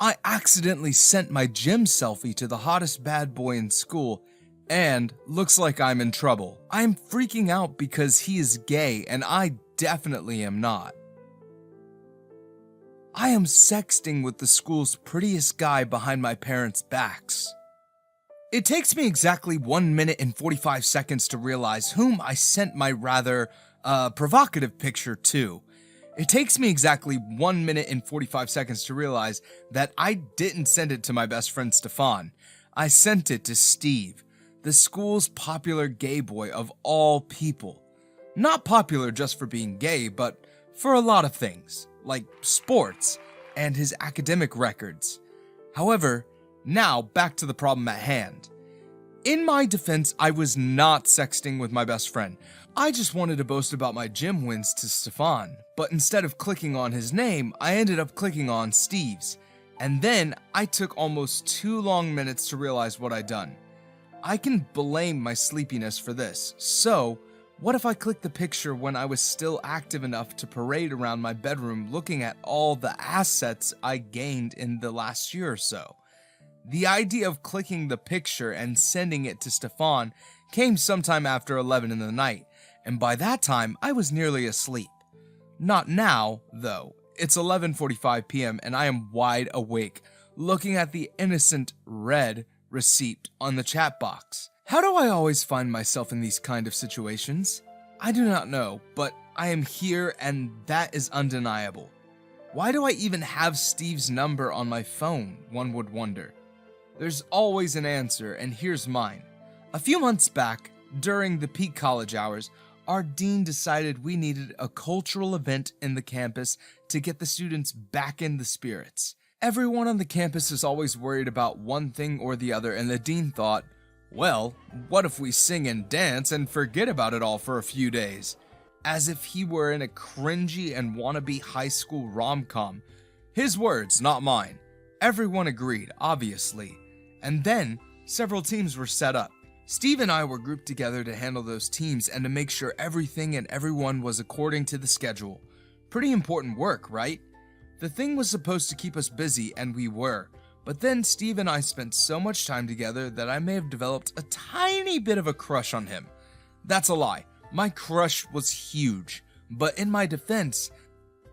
I accidentally sent my gym selfie to the hottest bad boy in school, and looks like I'm in trouble. I'm freaking out because he is gay and I definitely am not. I am sexting with the school's prettiest guy behind my parents' backs. It takes me exactly 1 minute and 45 seconds to realize whom I sent my rather, provocative picture to. It takes me exactly 1 minute and 45 seconds to realize that I didn't send it to my best friend Stefan. I sent it to Steve, the school's popular gay boy of all people. Not popular just for being gay, but for a lot of things, like sports and his academic records. However, now back to the problem at hand. In my defense, I was not sexting with my best friend. I just wanted to boast about my gym wins to Stefan, but instead of clicking on his name, I ended up clicking on Steve's. And then I took almost 2 long minutes to realize what I'd done. I can blame my sleepiness for this, so what if I clicked the picture when I was still active enough to parade around my bedroom looking at all the assets I gained in the last year or so? The idea of clicking the picture and sending it to Stefan came sometime after 11 in the night, and by that time I was nearly asleep. Not now, though. It's 11:45 p.m. and I am wide awake, looking at the innocent red receipt on the chat box. How do I always find myself in these kind of situations? I do not know, but I am here and that is undeniable. Why do I even have Steve's number on my phone, one would wonder. There's always an answer, and here's mine. A few months back, during the peak college hours, our dean decided we needed a cultural event in the campus to get the students back in the spirits. Everyone on the campus is always worried about one thing or the other, and the dean thought, well, what if we sing and dance and forget about it all for a few days? As if he were in a cringy and wannabe high school rom-com. His words, not mine. Everyone agreed, obviously. And then, several teams were set up. Steve and I were grouped together to handle those teams and to make sure everything and everyone was according to the schedule. Pretty important work, right? The thing was supposed to keep us busy, and we were. But then Steve and I spent so much time together that I may have developed a tiny bit of a crush on him. That's a lie. My crush was huge. But in my defense,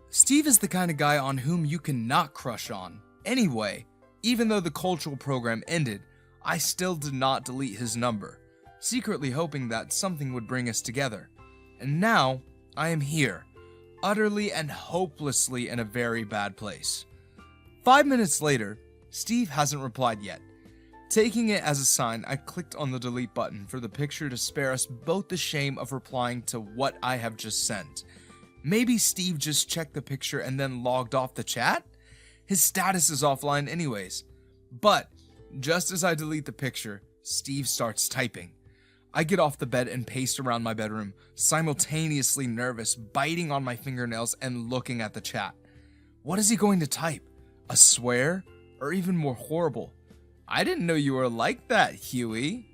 Steve is the kind of guy on whom you cannot crush on. Anyway, even though the cultural program ended, I still did not delete his number, secretly hoping that something would bring us together. And now, I am here, utterly and hopelessly in a very bad place. 5 minutes later, Steve hasn't replied yet. Taking it as a sign, I clicked on the delete button for the picture to spare us both the shame of replying to what I have just sent. Maybe Steve just checked the picture and then logged off the chat? His status is offline anyways. But, just as I delete the picture, Steve starts typing. I get off the bed and pace around my bedroom, simultaneously nervous, biting on my fingernails and looking at the chat. What is he going to type? A swear? Or even more horrible, I didn't know you were like that, Huey.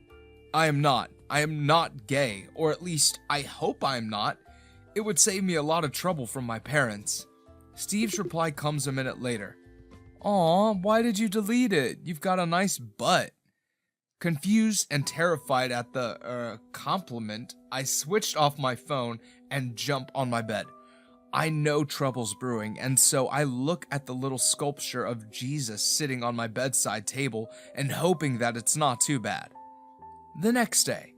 I am not. I am not gay, or at least I hope I am not. It would save me a lot of trouble from my parents. Steve's reply comes a minute later. Aw, why did you delete it? You've got a nice butt. Confused and terrified at the, compliment, I switched off my phone and jumped on my bed. I know trouble's brewing, and so I look at the little sculpture of Jesus sitting on my bedside table and hoping that it's not too bad. The next day.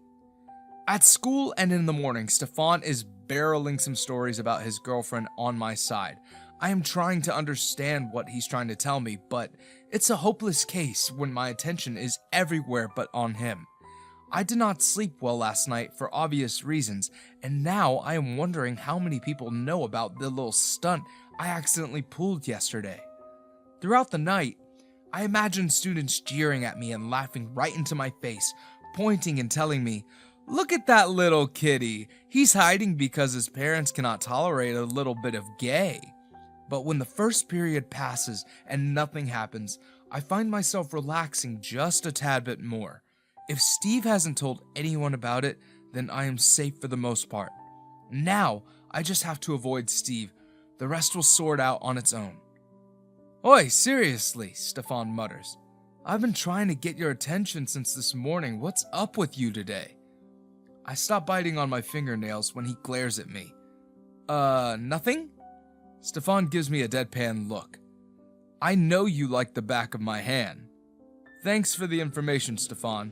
At school and in the morning, Stefan is barreling some stories about his girlfriend on my side. I am trying to understand what he's trying to tell me, but it's a hopeless case when my attention is everywhere but on him. I did not sleep well last night for obvious reasons, and now I am wondering how many people know about the little stunt I accidentally pulled yesterday. Throughout the night, I imagined students jeering at me and laughing right into my face, pointing and telling me, "Look at that little kitty, he's hiding because his parents cannot tolerate a little bit of gay." But when the first period passes and nothing happens, I find myself relaxing just a tad bit more. If Steve hasn't told anyone about it, then I am safe for the most part. Now, I just have to avoid Steve. The rest will sort out on its own. Oi, seriously, Stefan mutters. I've been trying to get your attention since this morning. What's up with you today? I stop biting on my fingernails when he glares at me. Nothing? Stefan gives me a deadpan look. I know you like the back of my hand. Thanks for the information, Stefan.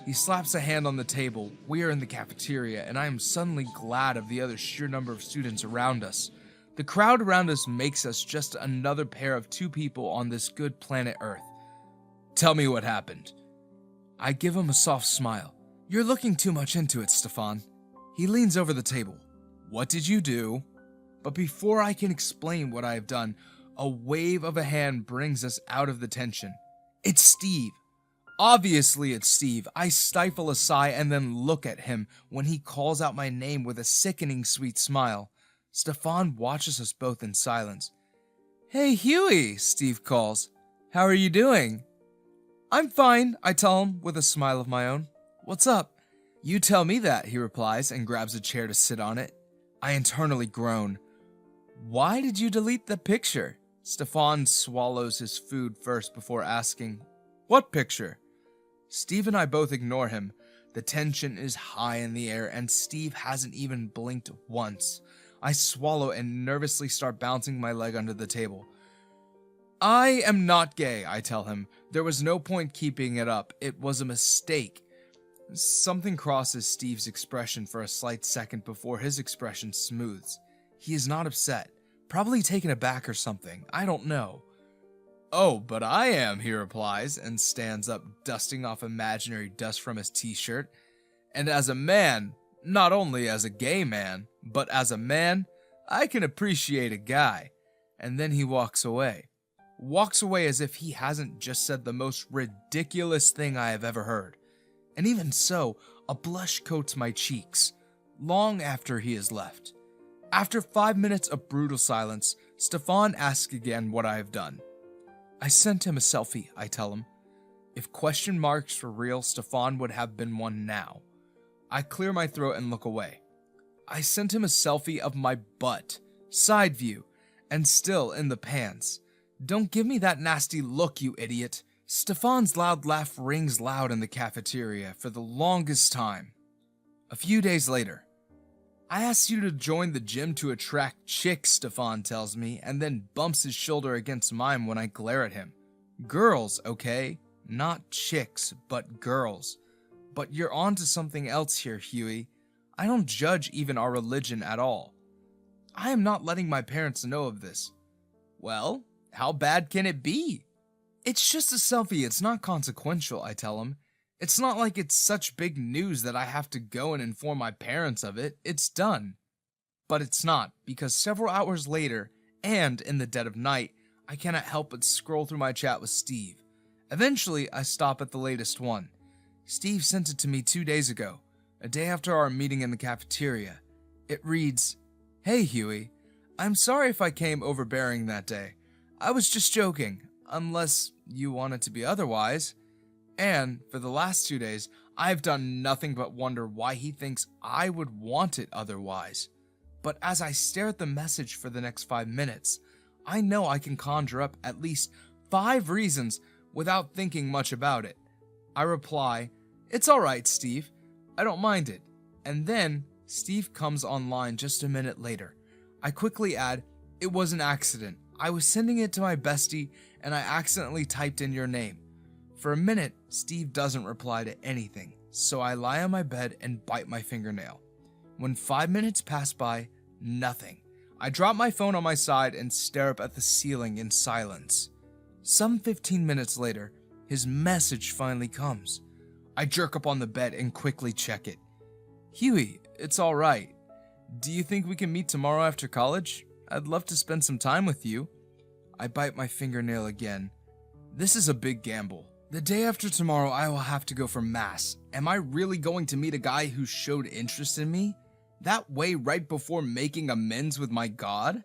He slaps a hand on the table. We are in the cafeteria, and I am suddenly glad of the other sheer number of students around us. The crowd around us makes us just another pair of two people on this good planet Earth. Tell me what happened. I give him a soft smile. You're looking too much into it, Stefan. He leans over the table. What did you do? But before I can explain what I have done, a wave of a hand brings us out of the tension. It's Steve. Obviously it's Steve. I stifle a sigh and then look at him when he calls out my name with a sickening sweet smile. Stefan watches us both in silence. Hey Huey, Steve calls. How are you doing? I'm fine, I tell him with a smile of my own. What's up? You tell me that, he replies and grabs a chair to sit on it. I internally groan. Why did you delete the picture? Stefan swallows his food first before asking, What picture? Steve and I both ignore him. The tension is high in the air and Steve hasn't even blinked once. I swallow and nervously start bouncing my leg under the table. I am not gay, I tell him. There was no point keeping it up. It was a mistake. Something crosses Steve's expression for a slight second before his expression smooths. He is not upset. Probably taken aback or something. I don't know. Oh, but I am, he replies, and stands up, dusting off imaginary dust from his t-shirt. And as a man, not only as a gay man, but as a man, I can appreciate a guy. And then he walks away. Walks away as if he hasn't just said the most ridiculous thing I have ever heard. And even so, a blush coats my cheeks, long after he has left. After 5 minutes of brutal silence, Stefan asks again what I have done. I sent him a selfie, I tell him. If question marks were real, Stefan would have been one now. I clear my throat and look away. I sent him a selfie of my butt, side view, and still in the pants. Don't give me that nasty look, you idiot. Stefan's loud laugh rings loud in the cafeteria for the longest time. A few days later, I asked you to join the gym to attract chicks, Stefan tells me, and then bumps his shoulder against mine when I glare at him. Girls, okay? Not chicks, but girls. But you're on to something else here, Huey. I don't judge even our religion at all. I am not letting my parents know of this. Well, how bad can it be? It's just a selfie, it's not consequential, I tell him. It's not like it's such big news that I have to go and inform my parents of it. It's done. But it's not, because several hours later, and in the dead of night, I cannot help but scroll through my chat with Steve. Eventually, I stop at the latest one. Steve sent it to me 2 days ago, a day after our meeting in the cafeteria. It reads, Hey Huey, I'm sorry if I came overbearing that day. I was just joking, unless you want it to be otherwise. And for the last 2 days, I've done nothing but wonder why he thinks I would want it otherwise. But as I stare at the message for the next 5 minutes, I know I can conjure up at least 5 reasons without thinking much about it. I reply, It's alright, Steve. I don't mind it. And then Steve comes online just a minute later. I quickly add, It was an accident. I was sending it to my bestie and I accidentally typed in your name. For a minute, Steve doesn't reply to anything, so I lie on my bed and bite my fingernail. When 5 minutes pass by, nothing. I drop my phone on my side and stare up at the ceiling in silence. Some 15 minutes later, his message finally comes. I jerk up on the bed and quickly check it. Huey, it's alright. Do you think we can meet tomorrow after college? I'd love to spend some time with you. I bite my fingernail again. This is a big gamble. The day after tomorrow, I will have to go for mass. Am I really going to meet a guy who showed interest in me? That way right before making amends with my God?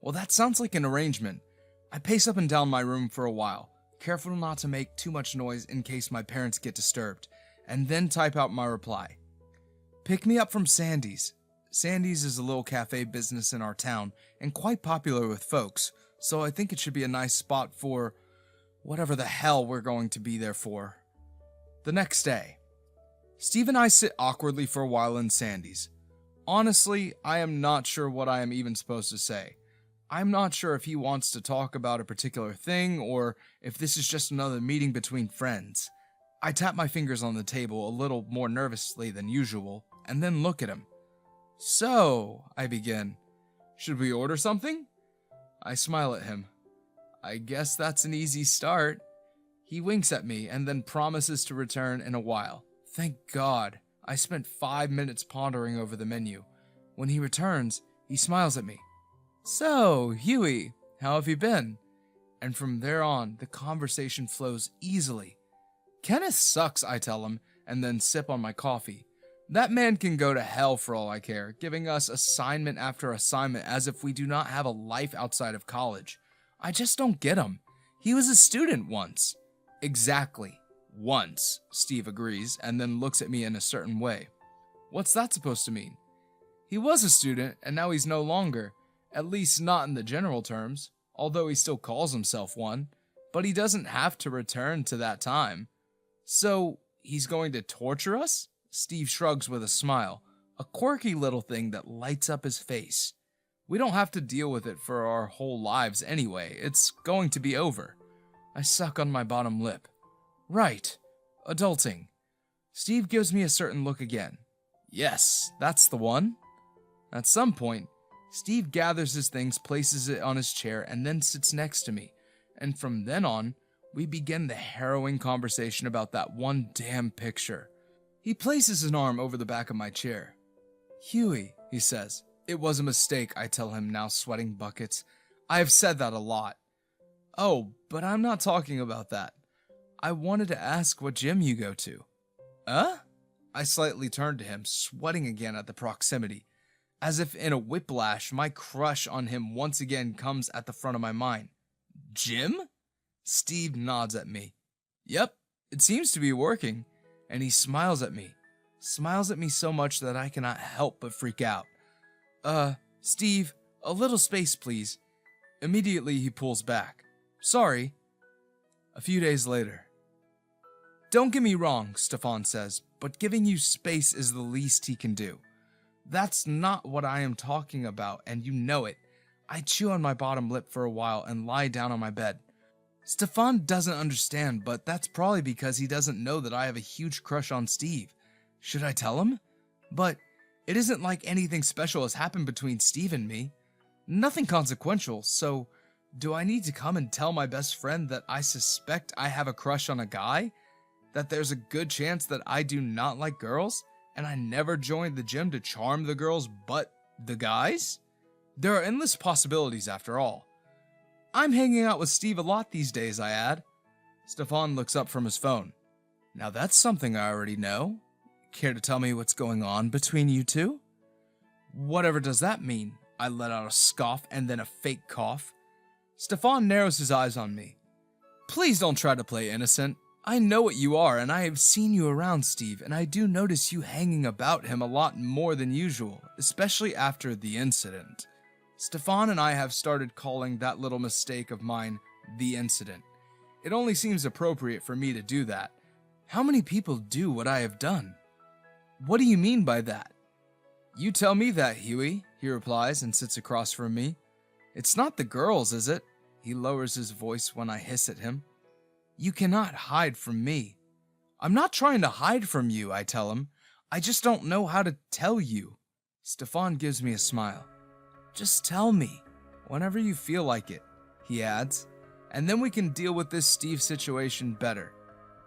Well, that sounds like an arrangement. I pace up and down my room for a while, careful not to make too much noise in case my parents get disturbed, and then type out my reply. Pick me up from Sandy's. Sandy's is a little cafe business in our town and quite popular with folks, so I think it should be a nice spot for whatever the hell we're going to be there for. The next day, Steve and I sit awkwardly for a while in Sandy's. Honestly, I am not sure what I am even supposed to say. I'm not sure if he wants to talk about a particular thing or if this is just another meeting between friends. I tap my fingers on the table a little more nervously than usual and then look at him. So, I begin, should we order something? I smile at him. I guess that's an easy start. He winks at me and then promises to return in a while. Thank God. I spent 5 minutes pondering over the menu. When he returns, he smiles at me. So, Huey, how have you been? And from there on, the conversation flows easily. Kenneth sucks, I tell him, and then sip on my coffee. That man can go to hell for all I care, giving us assignment after assignment as if we do not have a life outside of college. I just don't get him. He was a student once. Exactly. Once, Steve agrees, and then looks at me in a certain way. What's that supposed to mean? He was a student, and now he's no longer. At least not in the general terms, although he still calls himself one. But he doesn't have to return to that time. So, he's going to torture us? Steve shrugs with a smile, a quirky little thing that lights up his face. We don't have to deal with it for our whole lives anyway. It's going to be over. I suck on my bottom lip. Right. Adulting. Steve gives me a certain look again. Yes, that's the one. At some point, Steve gathers his things, places it on his chair, and then sits next to me. And from then on, we begin the harrowing conversation about that one damn picture. He places an arm over the back of my chair. Huey, he says. It was a mistake, I tell him, now sweating buckets. I have said that a lot. Oh, but I'm not talking about that. I wanted to ask what gym you go to. I slightly turn to him, sweating again at the proximity. As if in a whiplash, my crush on him once again comes at the front of my mind. Gym? Steve nods at me. Yep, it seems to be working. And he smiles at me. Smiles at me so much that I cannot help but freak out. Steve, a little space, please. Immediately he pulls back. Sorry. A few days later. Don't get me wrong, Stefan says, but giving you space is the least he can do. That's not what I am talking about, and you know it. I chew on my bottom lip for a while and lie down on my bed. Stefan doesn't understand, but that's probably because he doesn't know that I have a huge crush on Steve. Should I tell him? But it isn't like anything special has happened between Steve and me. Nothing consequential, so do I need to come and tell my best friend that I suspect I have a crush on a guy? That there's a good chance that I do not like girls, and I never joined the gym to charm the girls but the guys? There are endless possibilities after all. I'm hanging out with Steve a lot these days, I add. Stefan looks up from his phone. Now that's something I already know. Care to tell me what's going on between you two? Whatever does that mean? I let out a scoff and then a fake cough. Stefan narrows his eyes on me. Please don't try to play innocent. I know what you are, and I have seen you around, Steve, and I do notice you hanging about him a lot more than usual, especially after the incident. Stefan and I have started calling that little mistake of mine the incident. It only seems appropriate for me to do that. How many people do what I have done? What do you mean by that? You tell me that, Huey, he replies and sits across from me. It's not the girls, is it? He lowers his voice when I hiss at him. You cannot hide from me. I'm not trying to hide from you, I tell him. I just don't know how to tell you. Stefan gives me a smile. Just tell me, whenever you feel like it, he adds, and then we can deal with this Steve situation better.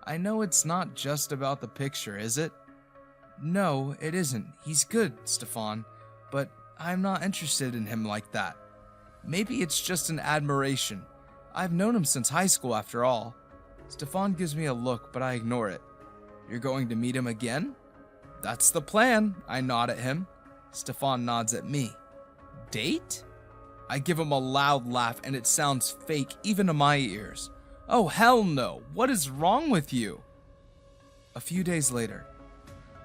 I know it's not just about the picture, is it? No, it isn't. He's good, Stefan, but I'm not interested in him like that. Maybe it's just an admiration. I've known him since high school after all. Stefan gives me a look, but I ignore it. You're going to meet him again? That's the plan, I nod at him. Stefan nods at me. Date? I give him a loud laugh and it sounds fake even to my ears. Oh hell no, what is wrong with you? A few days later.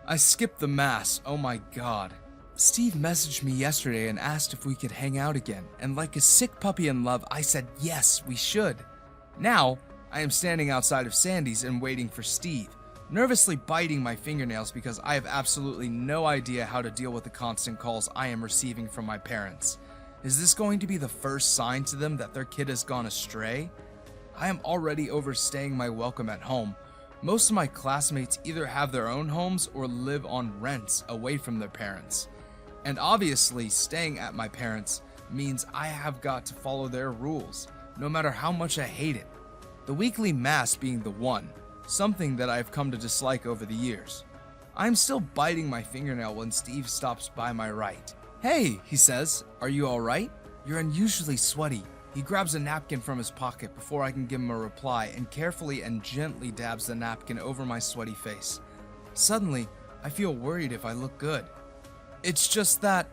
I skipped the mass, oh my god. Steve messaged me yesterday and asked if we could hang out again, and like a sick puppy in love, I said yes, we should. Now, I am standing outside of Sandy's and waiting for Steve, nervously biting my fingernails because I have absolutely no idea how to deal with the constant calls I am receiving from my parents. Is this going to be the first sign to them that their kid has gone astray? I am already overstaying my welcome at home. Most of my classmates either have their own homes or live on rents away from their parents. And obviously, staying at my parents' means I have got to follow their rules, no matter how much I hate it. The weekly mass being the one, something that I've come to dislike over the years. I'm still biting my fingernail when Steve stops by my right. "Hey," he says, "are you alright? You're unusually sweaty." He grabs a napkin from his pocket before I can give him a reply and carefully and gently dabs the napkin over my sweaty face. Suddenly, I feel worried if I look good. It's just that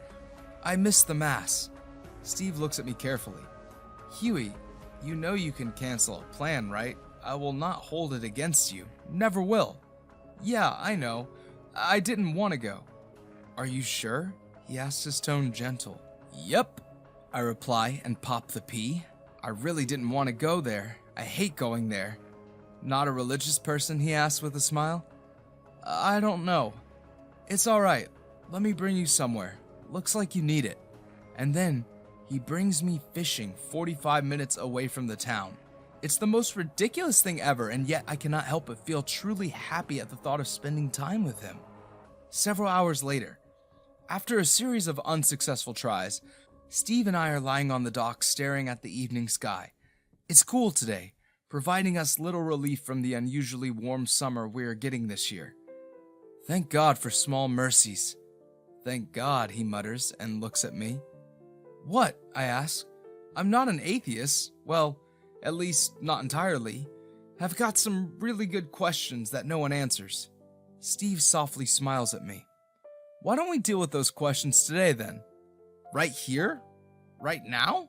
I missed the mass. Steve looks at me carefully. "Huey, you know you can cancel a plan, right? I will not hold it against you. Never will." "Yeah, I know. I didn't want to go." "Are you sure?" He asks, his tone gentle. "Yep," I reply and pop the pea. I really didn't want to go there. I hate going there. "Not a religious person?" he asks with a smile. "I don't know." "It's alright. Let me bring you somewhere. Looks like you need it." And then he brings me fishing 45 minutes away from the town. It's the most ridiculous thing ever, and yet I cannot help but feel truly happy at the thought of spending time with him. Several hours later, after a series of unsuccessful tries, Steve and I are lying on the dock staring at the evening sky. It's cool today, providing us little relief from the unusually warm summer we are getting this year. "Thank God for small mercies." "Thank God," he mutters and looks at me. "What?" I ask. "I'm not an atheist. Well, at least not entirely. I've got some really good questions that no one answers." Steve softly smiles at me. "Why don't we deal with those questions today then?" "Right here? Right now?"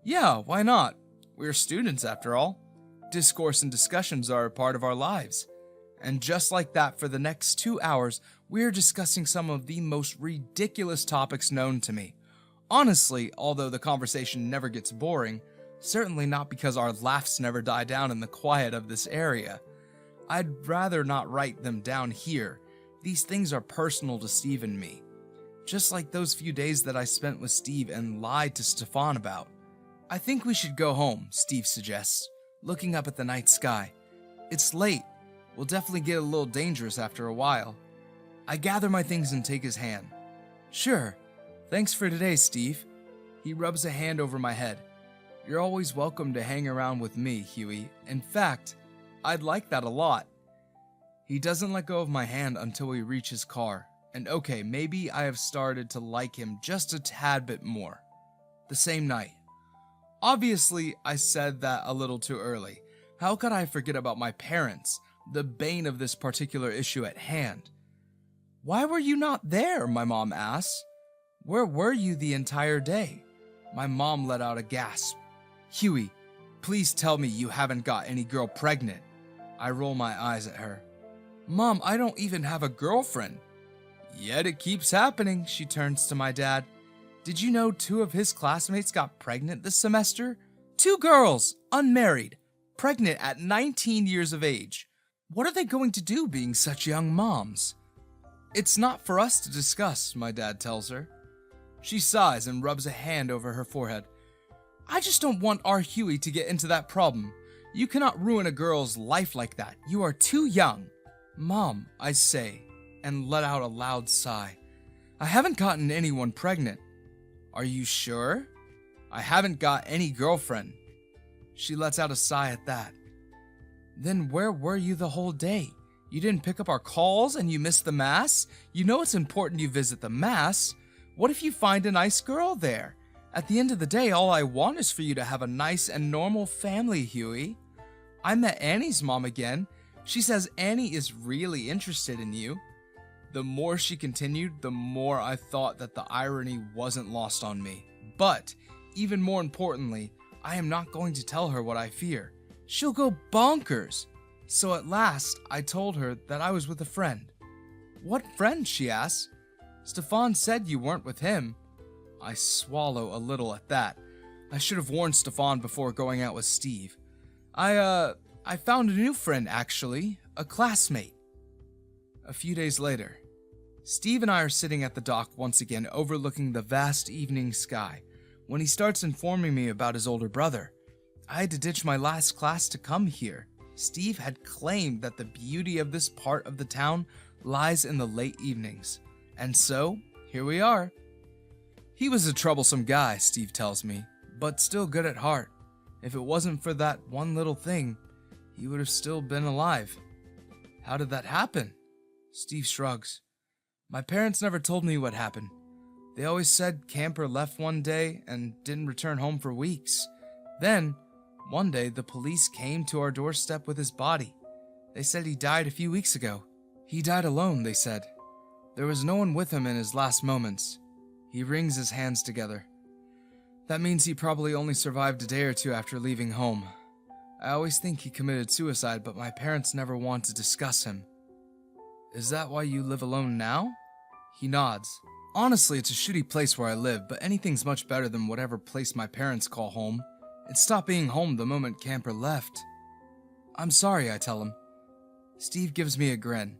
"Yeah, why not? We're students after all. Discourse and discussions are a part of our lives." And just like that, for the next 2 hours, we're discussing some of the most ridiculous topics known to me. Honestly, although the conversation never gets boring, certainly not because our laughs never die down in the quiet of this area. I'd rather not write them down here. These things are personal to Steve and me. Just like those few days that I spent with Steve and lied to Stefan about. "I think we should go home," Steve suggests, looking up at the night sky. "It's late. We'll definitely get a little dangerous after a while." I gather my things and take his hand. "Sure. Thanks for today, Steve." He rubs a hand over my head. "You're always welcome to hang around with me, Huey. In fact, I'd like that a lot." He doesn't let go of my hand until we reach his car. And okay, maybe I have started to like him just a tad bit more. The same night. Obviously, I said that a little too early. How could I forget about my parents, the bane of this particular issue at hand? "Why were you not there?" my mom asks. "Where were you the entire day?" My mom let out a gasp. "Huey, please tell me you haven't got any girl pregnant." I roll my eyes at her. "Mom, I don't even have a girlfriend." "Yet it keeps happening," she turns to my dad. "Did you know 2 of his classmates got pregnant this semester? 2 girls, unmarried, pregnant at 19 years of age. What are they going to do being such young moms?" "It's not for us to discuss," my dad tells her. She sighs and rubs a hand over her forehead. "I just don't want our Huey to get into that problem. You cannot ruin a girl's life like that. You are too young." "Mom," I say, and let out a loud sigh. "I haven't gotten anyone pregnant." "Are you sure?" "I haven't got any girlfriend." She lets out a sigh at that. "Then where were you the whole day? You didn't pick up our calls and you missed the mass? You know it's important you visit the mass. What if you find a nice girl there? At the end of the day, all I want is for you to have a nice and normal family, Huey." I met Annie's mom again. She says Annie is really interested in you. The more she continued, the more I thought that the irony wasn't lost on me. But, even more importantly, I am not going to tell her what I fear. She'll go bonkers. So at last, I told her that I was with a friend. "What friend?" she asked. Stefan said you weren't with him. I swallow a little at that. I should have warned Stefan before going out with Steve. I found a new friend, actually. A classmate. A few days later, Steve and I are sitting at the dock once again overlooking the vast evening sky when he starts informing me about his older brother. I had to ditch my last class to come here. Steve had claimed that the beauty of this part of the town lies in the late evenings. And so, here we are. He was a troublesome guy, Steve tells me, but still good at heart. If it wasn't for that one little thing, he would have still been alive. How did that happen? Steve shrugs. My parents never told me what happened. They always said Camper left one day and didn't return home for weeks. Then, one day, the police came to our doorstep with his body. They said he died a few weeks ago. He died alone, they said. There was no one with him in his last moments. He wrings his hands together. That means he probably only survived a day or two after leaving home. I always think he committed suicide, but my parents never want to discuss him. Is that why you live alone now? He nods. Honestly, it's a shitty place where I live, but anything's much better than whatever place my parents call home. It stopped being home the moment Camper left. I'm sorry, I tell him. Steve gives me a grin.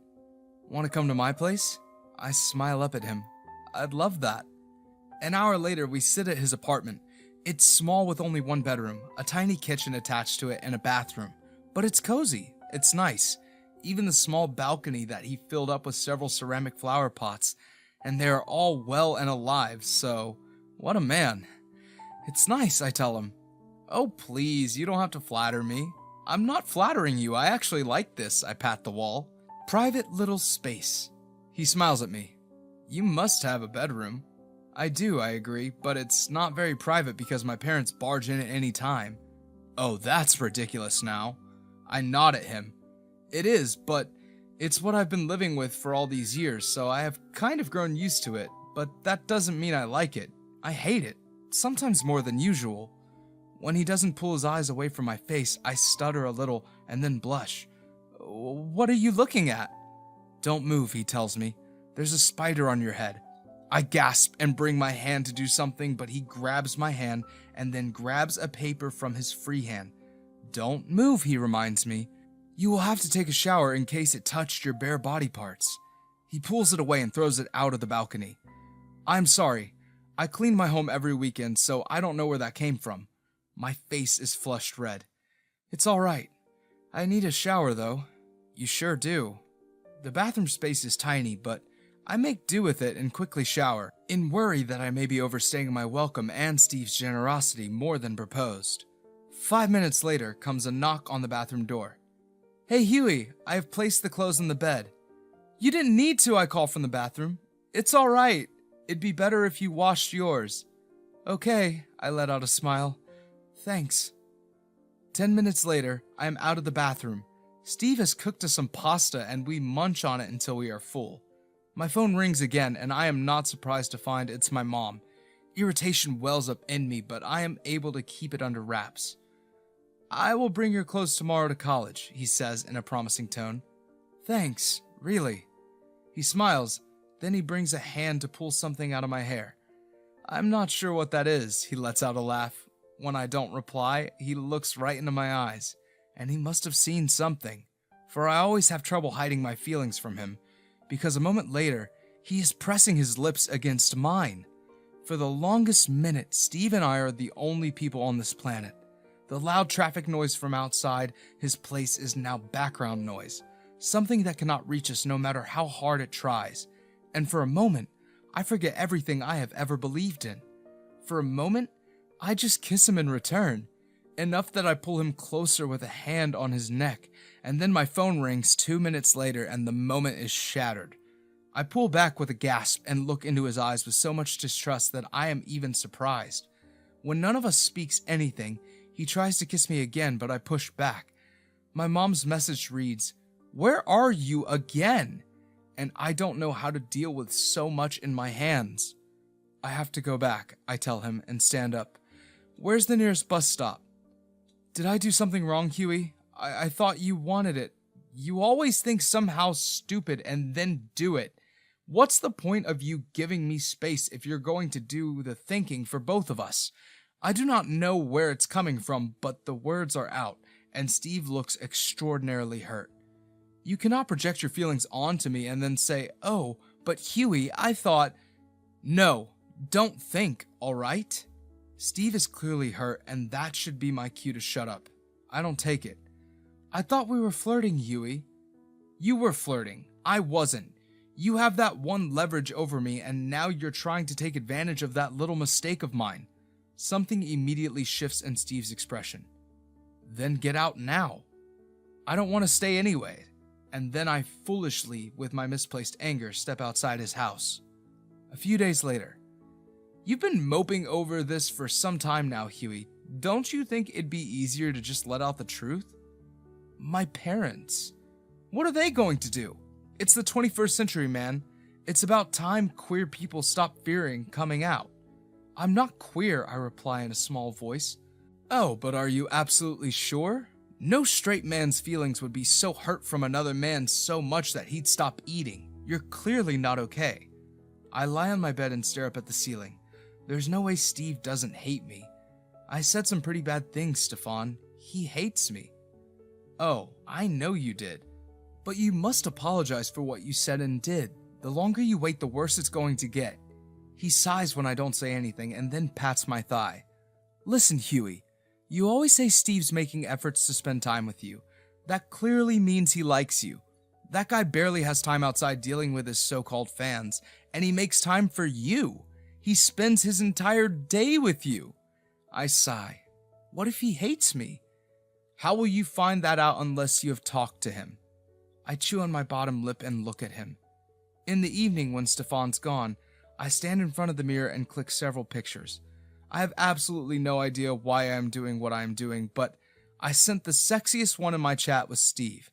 Want to come to my place? I smile up at him. I'd love that. An hour later, we sit at his apartment. It's small with only one bedroom, a tiny kitchen attached to it, and a bathroom. But it's cozy. It's nice. Even the small balcony that he filled up with several ceramic flower pots. And they are all well and alive, so what a man. It's nice, I tell him. Oh, please, you don't have to flatter me. I'm not flattering you. I actually like this, I pat the wall. Private little space. He smiles at me. You must have a bedroom. I do, I agree, but it's not very private because my parents barge in at any time. Oh, that's ridiculous now. I nod at him. It is, but it's what I've been living with for all these years, so I have kind of grown used to it, but that doesn't mean I like it. I hate it, sometimes more than usual. When he doesn't pull his eyes away from my face, I stutter a little and then blush. What are you looking at? Don't move, he tells me. There's a spider on your head. I gasp and bring my hand to do something, but he grabs my hand and then grabs a paper from his free hand. Don't move, he reminds me. You will have to take a shower in case it touched your bare body parts. He pulls it away and throws it out of the balcony. I'm sorry. I clean my home every weekend, so I don't know where that came from. My face is flushed red. It's all right. I need a shower, though. You sure do. The bathroom space is tiny, but I make do with it and quickly shower, in worry that I may be overstaying my welcome and Steve's generosity more than proposed. 5 minutes later comes a knock on the bathroom door. Hey Huey, I have placed the clothes in the bed. You didn't need to, I call from the bathroom. It's all right. It'd be better if you washed yours. Okay, I let out a smile. Thanks. 10 minutes later, I am out of the bathroom. Steve has cooked us some pasta and we munch on it until we are full. My phone rings again and I am not surprised to find it's my mom. Irritation wells up in me, but I am able to keep it under wraps. I will bring your clothes tomorrow to college, he says in a promising tone. Thanks, really. He smiles, then he brings a hand to pull something out of my hair. I'm not sure what that is, he lets out a laugh. When I don't reply, he looks right into my eyes, and he must have seen something, for I always have trouble hiding my feelings from him, because a moment later, he is pressing his lips against mine. For the longest minute, Steve and I are the only people on this planet. The loud traffic noise from outside his place is now background noise, something that cannot reach us no matter how hard it tries. And for a moment, I forget everything I have ever believed in. For a moment, I just kiss him in return, enough that I pull him closer with a hand on his neck, and then my phone rings 2 minutes later and the moment is shattered. I pull back with a gasp and look into his eyes with so much distrust that I am even surprised. When none of us speaks anything, he tries to kiss me again, but I push back. My mom's message reads, "Where are you again?" And I don't know how to deal with so much in my hands. I have to go back, I tell him, and stand up. Where's the nearest bus stop? Did I do something wrong, Huey? I thought you wanted it. You always think somehow stupid and then do it. What's the point of you giving me space if you're going to do the thinking for both of us? I do not know where it's coming from, but the words are out, and Steve looks extraordinarily hurt. You cannot project your feelings onto me and then say, "Oh, but Huey, I thought..." No, don't think, alright? Steve is clearly hurt, and that should be my cue to shut up. I don't take it. I thought we were flirting, Huey. You were flirting. I wasn't. You have that one leverage over me, and now you're trying to take advantage of that little mistake of mine. Something immediately shifts in Steve's expression. Then get out now. I don't want to stay anyway. And then I foolishly, with my misplaced anger, step outside his house. A few days later. You've been moping over this for some time now, Huey. Don't you think it'd be easier to just let out the truth? My parents. What are they going to do? It's the 21st century, man. It's about time queer people stop fearing coming out. I'm not queer, I reply in a small voice. Oh, but are you absolutely sure? No straight man's feelings would be so hurt from another man so much that he'd stop eating. You're clearly not okay. I lie on my bed and stare up at the ceiling. There's no way Steve doesn't hate me. I said some pretty bad things, Stefan. He hates me. Oh, I know you did. But you must apologize for what you said and did. The longer you wait, the worse it's going to get. He sighs when I don't say anything and then pats my thigh. Listen, Huey, you always say Steve's making efforts to spend time with you. That clearly means he likes you. That guy barely has time outside dealing with his so-called fans, and he makes time for you. He spends his entire day with you. I sigh. What if he hates me? How will you find that out unless you have talked to him? I chew on my bottom lip and look at him. In the evening, when Stefan's gone, I stand in front of the mirror and click several pictures. I have absolutely no idea why I am doing what I am doing, but I sent the sexiest one in my chat with Steve.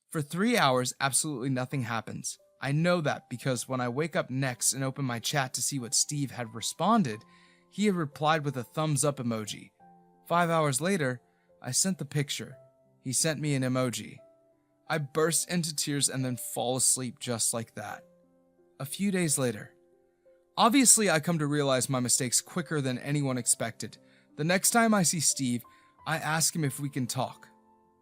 For 3 hours, absolutely nothing happens. I know that because when I wake up next and open my chat to see what Steve had responded, he had replied with a thumbs up emoji. 5 hours later, I sent the picture. He sent me an emoji. I burst into tears and then fall asleep just like that. A few days later. Obviously, I come to realize my mistakes quicker than anyone expected. The next time I see Steve, I ask him if we can talk.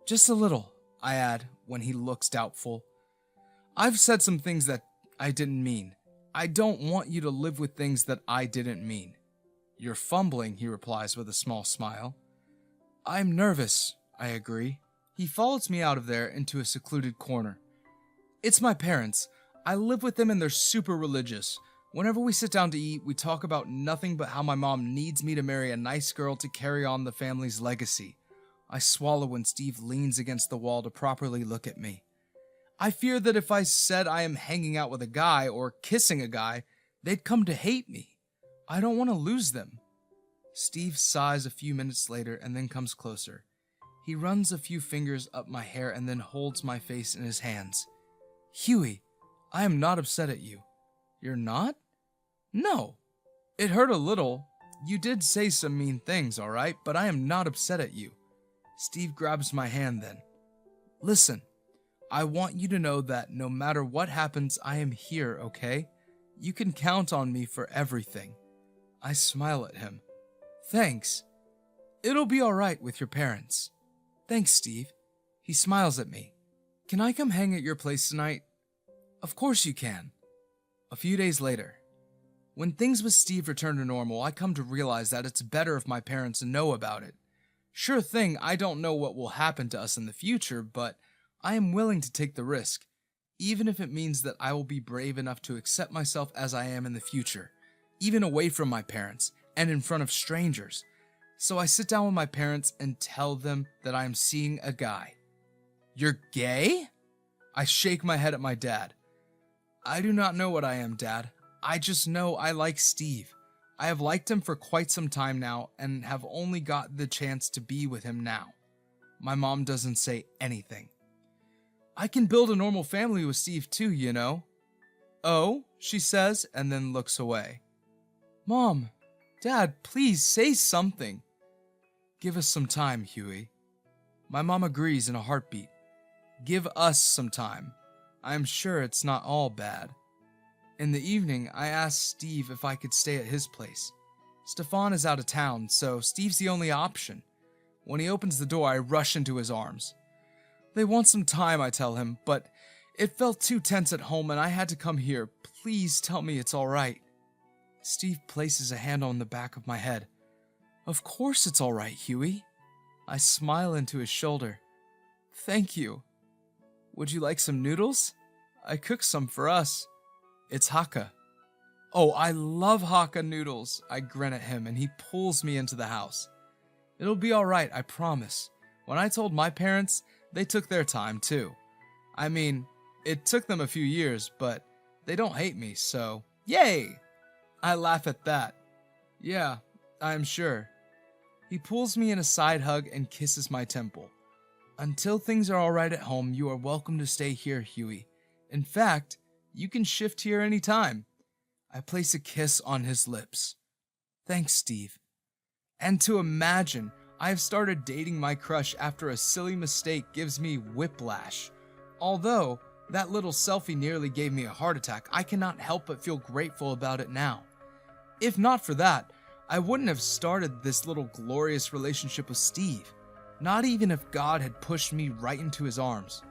Just a little, I add, when he looks doubtful. I've said some things that I didn't mean. I don't want you to live with things that I didn't mean. You're fumbling, he replies with a small smile. I'm nervous, I agree. He follows me out of there into a secluded corner. It's my parents. I live with them and they're super religious. Whenever we sit down to eat, we talk about nothing but how my mom needs me to marry a nice girl to carry on the family's legacy. I swallow when Steve leans against the wall to properly look at me. I fear that if I said I am hanging out with a guy or kissing a guy, they'd come to hate me. I don't want to lose them. Steve sighs a few minutes later and then comes closer. He runs a few fingers up my hair and then holds my face in his hands. Huey, I am not upset at you. You're not? No. It hurt a little. You did say some mean things, alright, but I am not upset at you. Steve grabs my hand then. Listen, I want you to know that no matter what happens, I am here, okay? You can count on me for everything. I smile at him. Thanks. It'll be alright with your parents. Thanks, Steve. He smiles at me. Can I come hang at your place tonight? Of course you can. A few days later. When things with Steve return to normal, I come to realize that it's better if my parents know about it. Sure thing, I don't know what will happen to us in the future, but I am willing to take the risk, even if it means that I will be brave enough to accept myself as I am in the future, even away from my parents and in front of strangers. So I sit down with my parents and tell them that I am seeing a guy. You're gay? I shake my head at my dad. I do not know what I am, Dad. I just know I like Steve. I have liked him for quite some time now and have only got the chance to be with him now. My mom doesn't say anything. I can build a normal family with Steve too, you know. Oh, she says, and then looks away. Mom, Dad, please say something. Give us some time, Huey. My mom agrees in a heartbeat. Give us some time. I am sure it's not all bad. In the evening, I asked Steve if I could stay at his place. Stefan is out of town, so Steve's the only option. When he opens the door, I rush into his arms. They want some time, I tell him, but it felt too tense at home and I had to come here. Please tell me it's alright. Steve places a hand on the back of my head. Of course it's alright, Huey. I smile into his shoulder. Thank you. Would you like some noodles? I cooked some for us. It's Hakka. Oh, I love Hakka noodles. I grin at him and he pulls me into the house. It'll be alright, I promise. When I told my parents, they took their time too. I mean, it took them a few years, but they don't hate me, so yay! I laugh at that. Yeah, I'm sure. He pulls me in a side hug and kisses my temple. Until things are alright at home, you are welcome to stay here, Huey. In fact, you can shift here anytime. I place a kiss on his lips. Thanks, Steve. And to imagine, I have started dating my crush after a silly mistake gives me whiplash. Although that little selfie nearly gave me a heart attack, I cannot help but feel grateful about it now. If not for that, I wouldn't have started this little glorious relationship with Steve. Not even if God had pushed me right into his arms.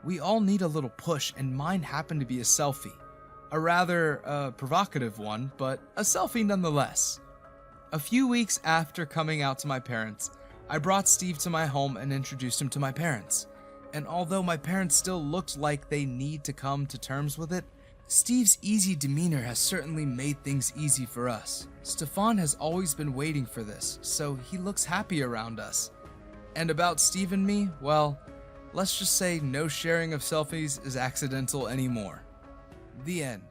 We all need a little push, and mine happened to be a selfie. A rather provocative one, but a selfie nonetheless. A few weeks after coming out to my parents, I brought Steve to my home and introduced him to my parents. And although my parents still looked like they need to come to terms with it, Steve's easy demeanor has certainly made things easy for us. Stefan has always been waiting for this, so he looks happy around us. And about Steve and me, well, let's just say no sharing of selfies is accidental anymore. The end.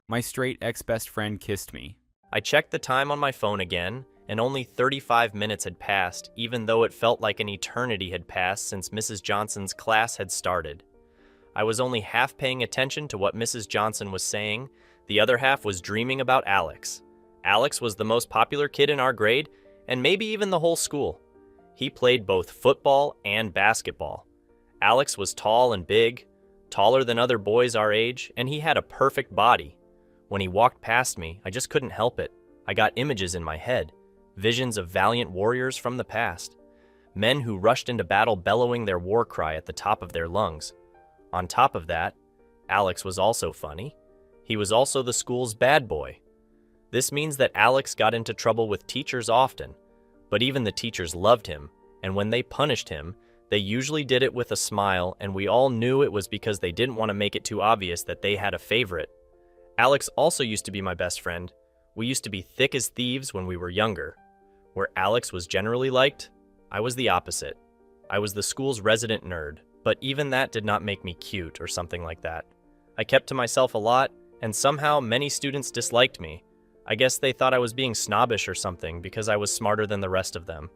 My straight ex-best friend kissed me. I checked the time on my phone again, and only 35 minutes had passed, even though it felt like an eternity had passed since Mrs. Johnson's class had started. I was only half paying attention to what Mrs. Johnson was saying. The other half was dreaming about Alex. Alex was the most popular kid in our grade, and maybe even the whole school. He played both football and basketball. Alex was tall and big, taller than other boys our age, and he had a perfect body. When he walked past me, I just couldn't help it. I got images in my head, visions of valiant warriors from the past, men who rushed into battle bellowing their war cry at the top of their lungs. On top of that, Alex was also funny. He was also the school's bad boy. This means that Alex got into trouble with teachers often, but even the teachers loved him, and when they punished him, they usually did it with a smile, and we all knew it was because they didn't want to make it too obvious that they had a favorite. Alex also used to be my best friend. We used to be thick as thieves when we were younger. Where Alex was generally liked, I was the opposite. I was the school's resident nerd, but even that did not make me cute or something like that. I kept to myself a lot, and somehow many students disliked me. I guess they thought I was being snobbish or something because I was smarter than the rest of them.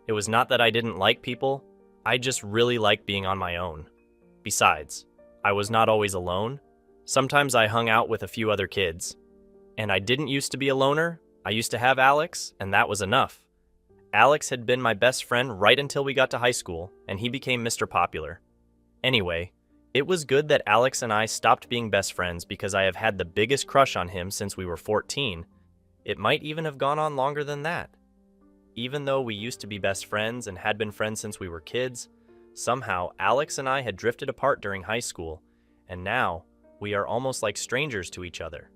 It was not that I didn't like people, I just really liked being on my own. Besides, I was not always alone. Sometimes I hung out with a few other kids. And I didn't used to be a loner. I used to have Alex, and that was enough. Alex had been my best friend right until we got to high school, and he became Mr. Popular. Anyway, it was good that Alex and I stopped being best friends because I have had the biggest crush on him since we were 14. It might even have gone on longer than that. Even though we used to be best friends and had been friends since we were kids, somehow Alex and I had drifted apart during high school, and now we are almost like strangers to each other.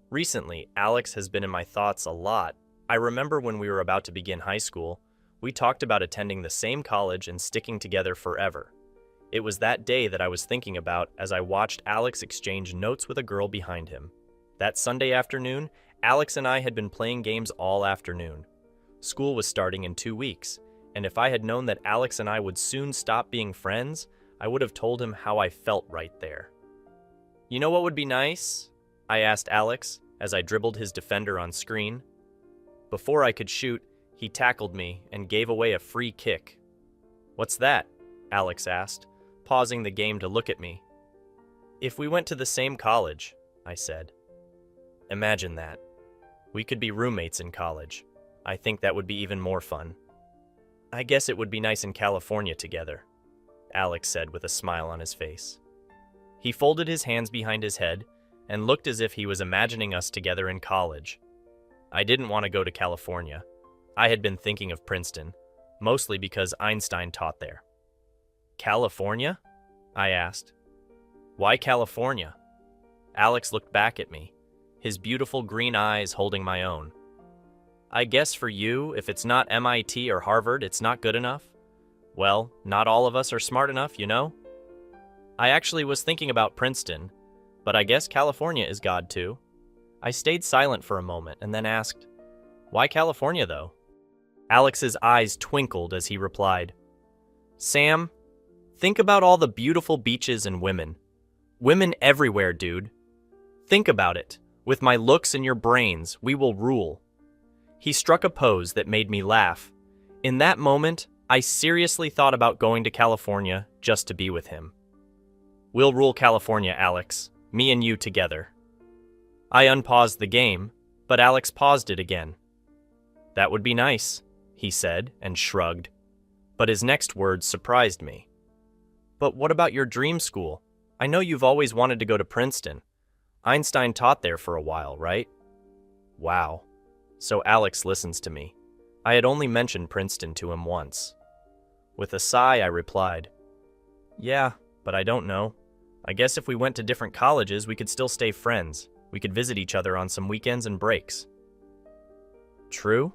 Recently, Alex has been in my thoughts a lot. I remember when we were about to begin high school, we talked about attending the same college and sticking together forever. It was that day that I was thinking about as I watched Alex exchange notes with a girl behind him. That Sunday afternoon, Alex and I had been playing games all afternoon. School was starting in 2 weeks, and if I had known that Alex and I would soon stop being friends, I would have told him how I felt right there. You know what would be nice? I asked Alex as I dribbled his defender on screen. Before I could shoot, he tackled me and gave away a free kick. What's that? Alex asked, pausing the game to look at me. If we went to the same college, I said. Imagine that. We could be roommates in college. I think that would be even more fun. I guess it would be nice in California together, Alex said with a smile on his face. He folded his hands behind his head and looked as if he was imagining us together in college. I didn't want to go to California. I had been thinking of Princeton, mostly because Einstein taught there. California? I asked. Why California? Alex looked back at me, his beautiful green eyes holding my own. I guess for you, if it's not MIT or Harvard, it's not good enough? Well, not all of us are smart enough, you know? I actually was thinking about Princeton, but I guess California is God too. I stayed silent for a moment and then asked, why California though? Alex's eyes twinkled as he replied, Sam, think about all the beautiful beaches and women. Women everywhere, dude. Think about it. With my looks and your brains, we will rule. He struck a pose that made me laugh. In that moment, I seriously thought about going to California just to be with him. We'll rule California, Alex. Me and you together. I unpaused the game, but Alex paused it again. That would be nice, he said and shrugged. But his next words surprised me. But what about your dream school? I know you've always wanted to go to Princeton. Einstein taught there for a while, right? Wow. So Alex listens to me. I had only mentioned Princeton to him once. With a sigh, I replied, yeah, but I don't know. I guess if we went to different colleges, we could still stay friends. We could visit each other on some weekends and breaks. True?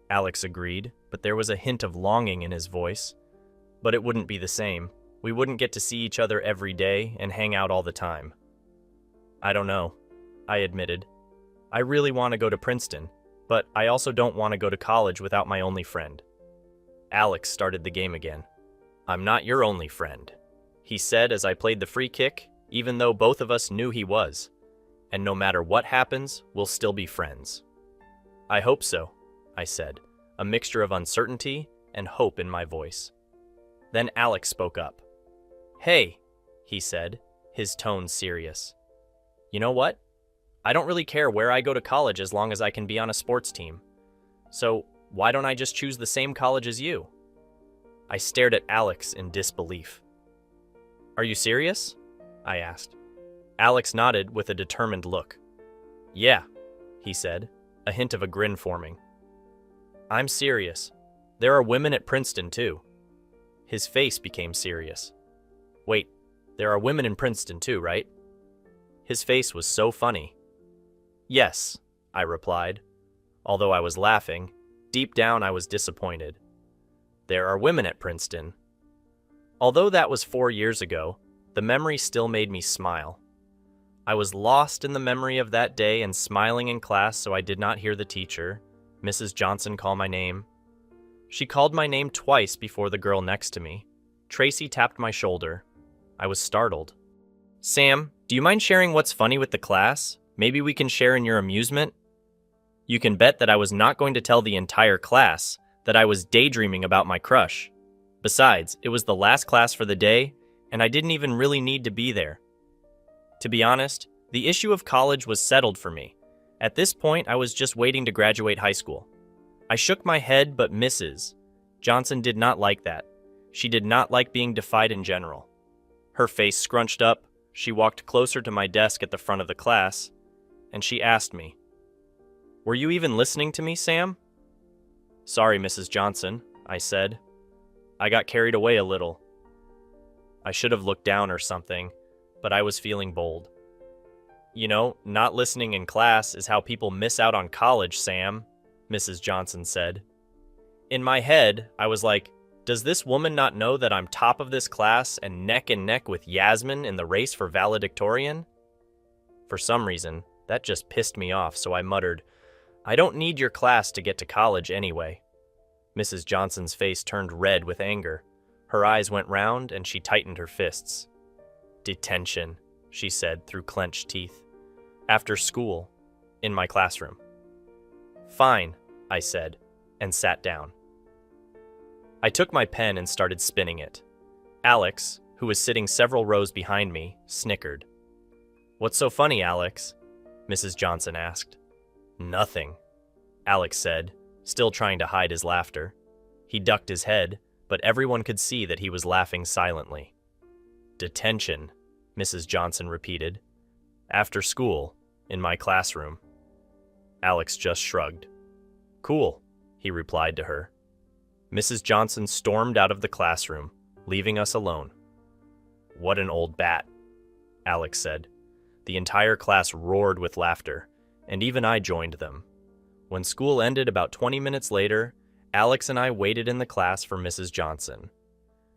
Alex agreed, but there was a hint of longing in his voice. But it wouldn't be the same. We wouldn't get to see each other every day and hang out all the time. I don't know, I admitted. I really want to go to Princeton, but I also don't want to go to college without my only friend. Alex started the game again. I'm not your only friend, he said as I played the free kick, even though both of us knew he was. And no matter what happens, we'll still be friends. I hope so, I said, a mixture of uncertainty and hope in my voice. Then Alex spoke up. Hey, he said, his tone serious. You know what? I don't really care where I go to college as long as I can be on a sports team. So why don't I just choose the same college as you? I stared at Alex in disbelief. Are you serious? I asked. Alex nodded with a determined look. Yeah, he said, a hint of a grin forming. I'm serious. There are women at Princeton too. His face became serious. Wait, there are women in Princeton too, right? His face was so funny. Yes, I replied. Although I was laughing, deep down I was disappointed. There are women at Princeton. Although that was 4 years ago, the memory still made me smile. I was lost in the memory of that day and smiling in class so I did not hear the teacher, Mrs. Johnson, call my name. She called my name twice before the girl next to me. Tracy tapped my shoulder. I was startled. Sam, do you mind sharing what's funny with the class? Maybe we can share in your amusement? You can bet that I was not going to tell the entire class that I was daydreaming about my crush. Besides, it was the last class for the day, and I didn't even really need to be there. To be honest, the issue of college was settled for me. At this point, I was just waiting to graduate high school. I shook my head, but Mrs. Johnson did not like that. She did not like being defied in general. Her face scrunched up, she walked closer to my desk at the front of the class, and she asked me, "Were you even listening to me, Sam?" "Sorry, Mrs. Johnson," I said. I got carried away a little. I should have looked down or something, but I was feeling bold. You know, not listening in class is how people miss out on college, Sam, Mrs. Johnson said. In my head, I was like, does this woman not know that I'm top of this class and neck with Yasmin in the race for valedictorian? For some reason, that just pissed me off, so I muttered, I don't need your class to get to college anyway. Mrs. Johnson's face turned red with anger. Her eyes went round and she tightened her fists. Detention, she said through clenched teeth. After school, in my classroom. Fine, I said, and sat down. I took my pen and started spinning it. Alex, who was sitting several rows behind me, snickered. What's so funny, Alex? Mrs. Johnson asked. Nothing, Alex said, still trying to hide his laughter. He ducked his head, but everyone could see that he was laughing silently. Detention, Mrs. Johnson repeated. After school, in my classroom. Alex just shrugged. Cool, he replied to her. Mrs. Johnson stormed out of the classroom, leaving us alone. What an old bat, Alex said. The entire class roared with laughter, and even I joined them. When school ended about 20 minutes later, Alex and I waited in the class for Mrs. Johnson.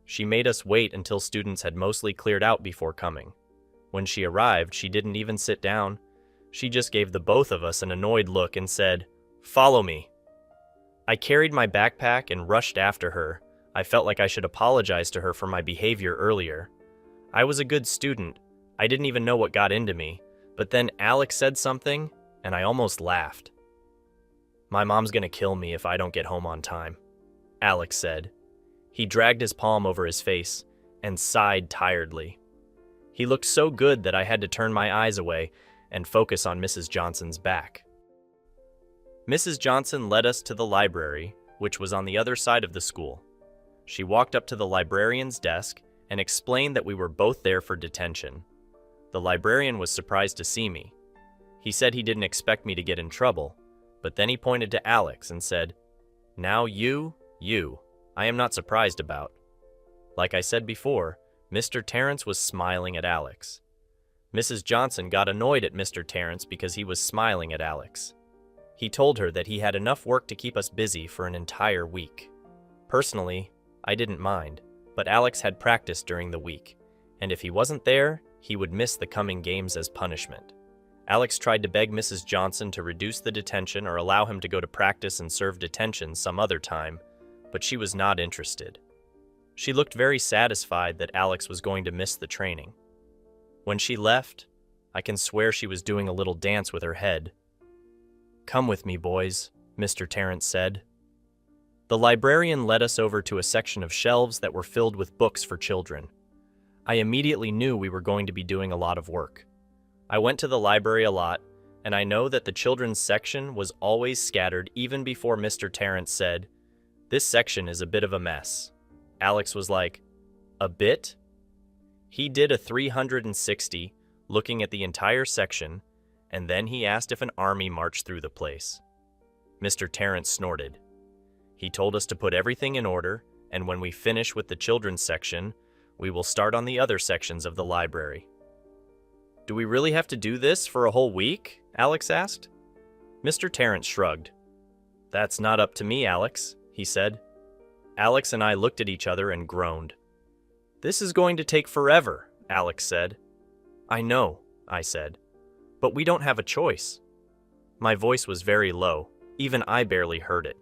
She made us wait until students had mostly cleared out before coming. When she arrived, she didn't even sit down. She just gave the both of us an annoyed look and said, "Follow me." I carried my backpack and rushed after her. I felt like I should apologize to her for my behavior earlier. I was a good student. I didn't even know what got into me. But then Alex said something, and I almost laughed. My mom's gonna kill me if I don't get home on time, Alex said. He dragged his palm over his face and sighed tiredly. He looked so good that I had to turn my eyes away and focus on Mrs. Johnson's back. Mrs. Johnson led us to the library, which was on the other side of the school. She walked up to the librarian's desk and explained that we were both there for detention. The librarian was surprised to see me. He said he didn't expect me to get in trouble, but then he pointed to Alex and said, "Now you, I am not surprised about." Like I said before, Mr. Terrence was smiling at Alex. Mrs. Johnson got annoyed at Mr. Terrence because he was smiling at Alex. He told her that he had enough work to keep us busy for an entire week. Personally, I didn't mind, but Alex had practice during the week, and if he wasn't there, he would miss the coming games as punishment. Alex tried to beg Mrs. Johnson to reduce the detention or allow him to go to practice and serve detention some other time, but she was not interested. She looked very satisfied that Alex was going to miss the training. When she left, I can swear she was doing a little dance with her head. "Come with me, boys," Mr. Terrence said. The librarian led us over to a section of shelves that were filled with books for children. I immediately knew we were going to be doing a lot of work. I went to the library a lot, and I know that the children's section was always scattered even before Mr. Terrence said, "This section is a bit of a mess." Alex was like, "A bit?" He did a 360, looking at the entire section, and then he asked if an army marched through the place. Mr. Terrence snorted. He told us to put everything in order, and when we finish with the children's section, we will start on the other sections of the library. "Do we really have to do this for a whole week?" Alex asked. Mr. Terrence shrugged. "That's not up to me, Alex," he said. Alex and I looked at each other and groaned. "This is going to take forever," Alex said. "I know," I said, "but we don't have a choice." My voice was very low. Even I barely heard it.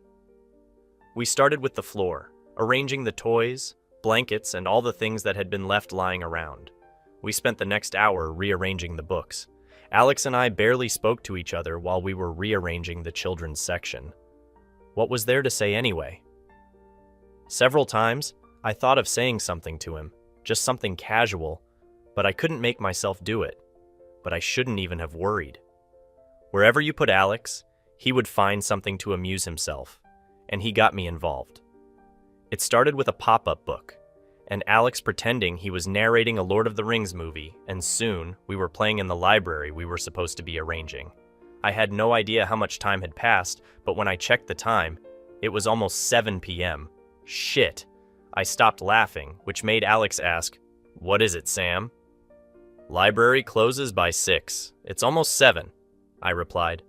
We started with the floor, arranging the toys, blankets, and all the things that had been left lying around. We spent the next hour rearranging the books. Alex and I barely spoke to each other while we were rearranging the children's section. What was there to say anyway? Several times, I thought of saying something to him, just something casual, but I couldn't make myself do it. But I shouldn't even have worried. Wherever you put Alex, he would find something to amuse himself, and he got me involved. It started with a pop-up book, and Alex pretending he was narrating a Lord of the Rings movie, and soon we were playing in the library we were supposed to be arranging. I had no idea how much time had passed, but when I checked the time, it was almost 7 p.m. Shit. I stopped laughing, which made Alex ask, "What is it, Sam?" "Library closes by 6. It's almost 7, I replied.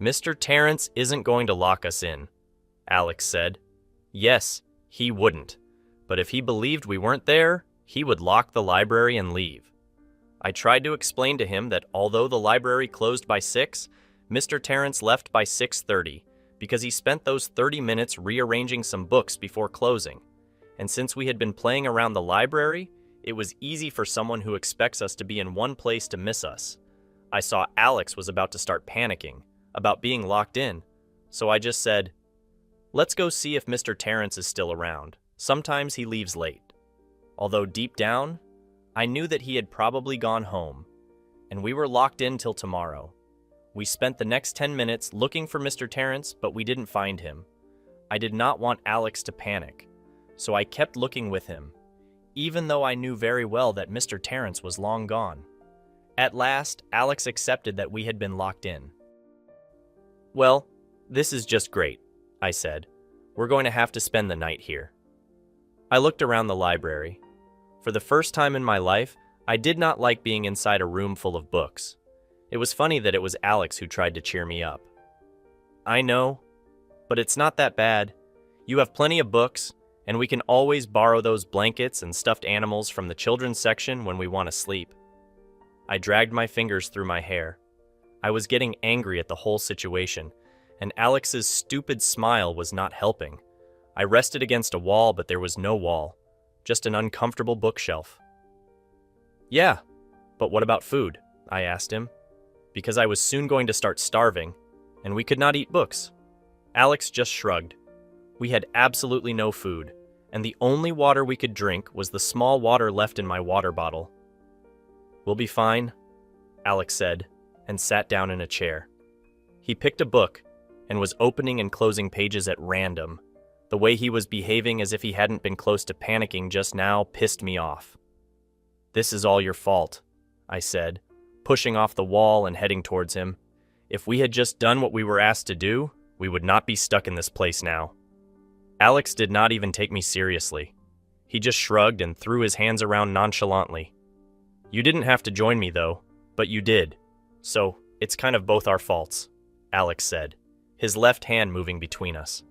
"Mr. Terrence isn't going to lock us in," Alex said. Yes, he wouldn't. But if he believed we weren't there, he would lock the library and leave. I tried to explain to him that although the library closed by 6, Mr. Terrence left by 6:30 because he spent those 30 minutes rearranging some books before closing. And since we had been playing around the library, it was easy for someone who expects us to be in one place to miss us. I saw Alex was about to start panicking about being locked in, so I just said, "Let's go see if Mr. Terrence is still around. Sometimes he leaves late." Although deep down, I knew that he had probably gone home, and we were locked in till tomorrow. We spent the next 10 minutes looking for Mr. Terrence, but we didn't find him. I did not want Alex to panic, so I kept looking with him, even though I knew very well that Mr. Terrence was long gone. At last, Alex accepted that we had been locked in. "Well, this is just great," I said. "We're going to have to spend the night here." I looked around the library. For the first time in my life, I did not like being inside a room full of books. It was funny that it was Alex who tried to cheer me up. "I know, but it's not that bad. You have plenty of books, and we can always borrow those blankets and stuffed animals from the children's section when we want to sleep." I dragged my fingers through my hair. I was getting angry at the whole situation, and Alex's stupid smile was not helping. I rested against a wall, but there was no wall, just an uncomfortable bookshelf. "Yeah, but what about food?" I asked him, because I was soon going to start starving, and we could not eat books. Alex just shrugged. We had absolutely no food, and the only water we could drink was the small water left in my water bottle. "We'll be fine," Alex said, and sat down in a chair. He picked a book and was opening and closing pages at random. The way he was behaving as if he hadn't been close to panicking just now pissed me off. "This is all your fault," I said, pushing off the wall and heading towards him. "If we had just done what we were asked to do, we would not be stuck in this place now." Alex did not even take me seriously. He just shrugged and threw his hands around nonchalantly. "You didn't have to join me, though, but you did. So, it's kind of both our faults," Alex said, his left hand moving between us.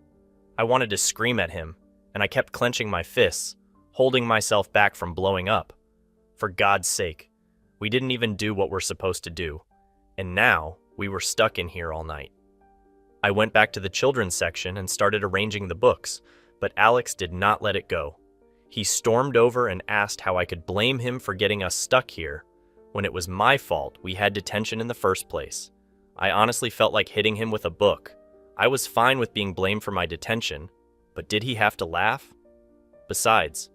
I wanted to scream at him, and I kept clenching my fists, holding myself back from blowing up. For God's sake, we didn't even do what we're supposed to do, and now we were stuck in here all night. I went back to the children's section and started arranging the books, but Alex did not let it go. He stormed over and asked how I could blame him for getting us stuck here, when it was my fault we had detention in the first place. I honestly felt like hitting him with a book. I was fine with being blamed for my detention, but did he have to laugh? Besides,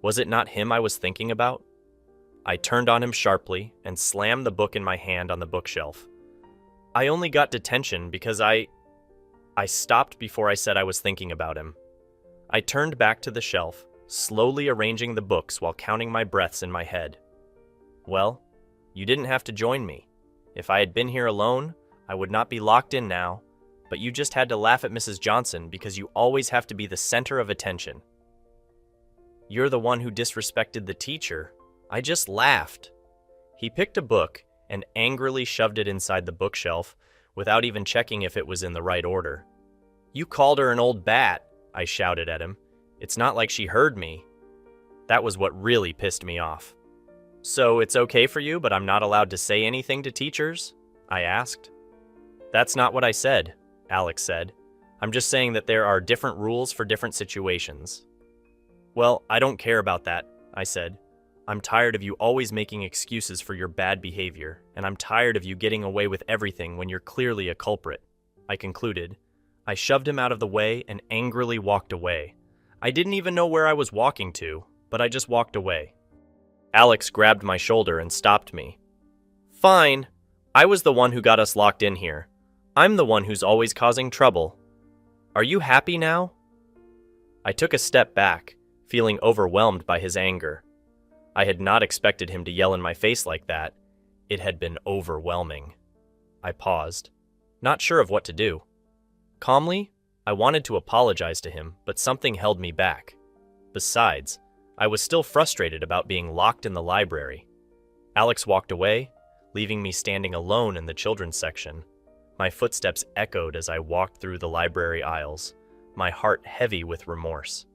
was it not him I was thinking about? I turned on him sharply and slammed the book in my hand on the bookshelf. "I only got detention because I stopped before I said I was thinking about him. I turned back to the shelf, slowly arranging the books while counting my breaths in my head. "Well, you didn't have to join me. If I had been here alone, I would not be locked in now, but you just had to laugh at Mrs. Johnson because you always have to be the center of attention." "You're the one who disrespected the teacher. I just laughed." He picked a book and angrily shoved it inside the bookshelf without even checking if it was in the right order. "You called her an old bat," I shouted at him. "It's not like she heard me." That was what really pissed me off. "So it's okay for you, but I'm not allowed to say anything to teachers?" I asked. "That's not what I said," Alex said. "I'm just saying that there are different rules for different situations." "Well, I don't care about that," I said. "I'm tired of you always making excuses for your bad behavior, and I'm tired of you getting away with everything when you're clearly a culprit," I concluded. I shoved him out of the way and angrily walked away. I didn't even know where I was walking to, but I just walked away. Alex grabbed my shoulder and stopped me. "Fine. I was the one who got us locked in here. I'm the one who's always causing trouble. Are you happy now?" I took a step back, feeling overwhelmed by his anger. I had not expected him to yell in my face like that. It had been overwhelming. I paused, not sure of what to do. Calmly, I wanted to apologize to him, but something held me back. Besides, I was still frustrated about being locked in the library. Alex walked away, leaving me standing alone in the children's section. My footsteps echoed as I walked through the library aisles, my heart heavy with remorse.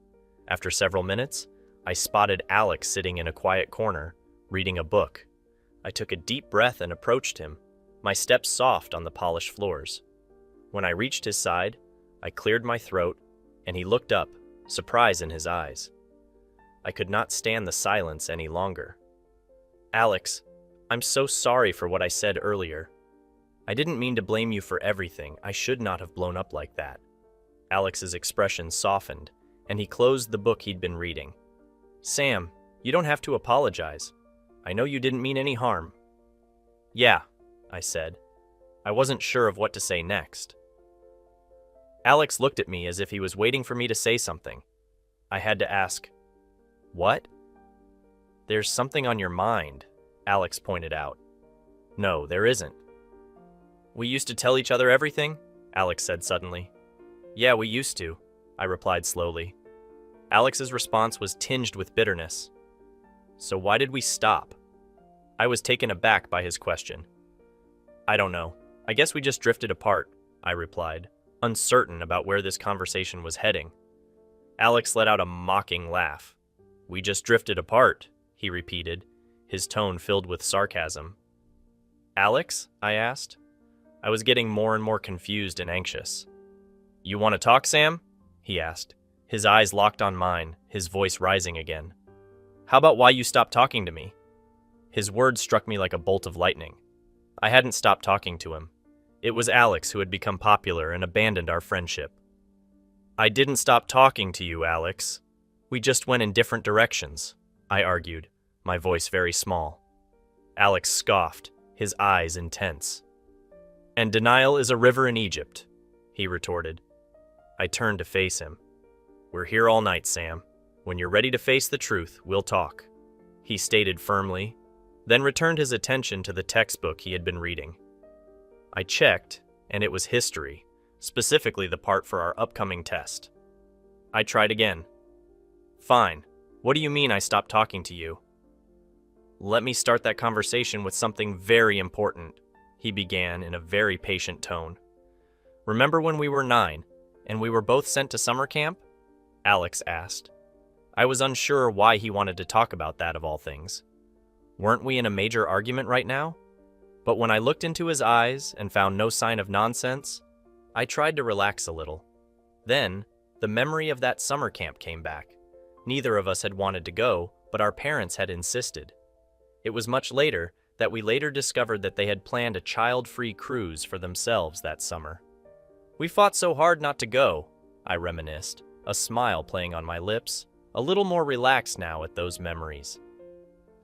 After several minutes, I spotted Alex sitting in a quiet corner, reading a book. I took a deep breath and approached him, my steps soft on the polished floors. When I reached his side, I cleared my throat, and he looked up, surprise in his eyes. I could not stand the silence any longer. "Alex, I'm so sorry for what I said earlier. I didn't mean to blame you for everything. I should not have blown up like that." Alex's expression softened, and he closed the book he'd been reading. "Sam, you don't have to apologize. I know you didn't mean any harm." "Yeah," I said. I wasn't sure of what to say next. Alex looked at me as if he was waiting for me to say something. I had to ask, "What?" "There's something on your mind," Alex pointed out. No, there isn't. We used to tell each other everything? Alex said suddenly. Yeah, we used to, I replied slowly. Alex's response was tinged with bitterness. So why did we stop? I was taken aback by his question. I don't know. I guess we just drifted apart, I replied, uncertain about where this conversation was heading. Alex let out a mocking laugh. We just drifted apart, he repeated, his tone filled with sarcasm. Alex? I asked. I was getting more and more confused and anxious. You want to talk, Sam? He asked, his eyes locked on mine, his voice rising again. How about why you stopped talking to me? His words struck me like a bolt of lightning. I hadn't stopped talking to him. It was Alex who had become popular and abandoned our friendship. I didn't stop talking to you, Alex. We just went in different directions, I argued, my voice very small. Alex scoffed, his eyes intense. And denial is a river in Egypt, he retorted. I turned to face him. We're here all night, Sam. When you're ready to face the truth, we'll talk, he stated firmly, then returned his attention to the textbook he had been reading. I checked, and it was history, specifically the part for our upcoming test. I tried again. Fine. What do you mean I stopped talking to you? Let me start that conversation with something very important, he began in a very patient tone. Remember when we were 9, and we were both sent to summer camp? Alex asked. I was unsure why he wanted to talk about that of all things. Weren't we in a major argument right now? But when I looked into his eyes and found no sign of nonsense, I tried to relax a little. Then, the memory of that summer camp came back. Neither of us had wanted to go, but our parents had insisted. It was much later that we later discovered that they had planned a child-free cruise for themselves that summer. We fought so hard not to go, I reminisced, a smile playing on my lips, a little more relaxed now at those memories.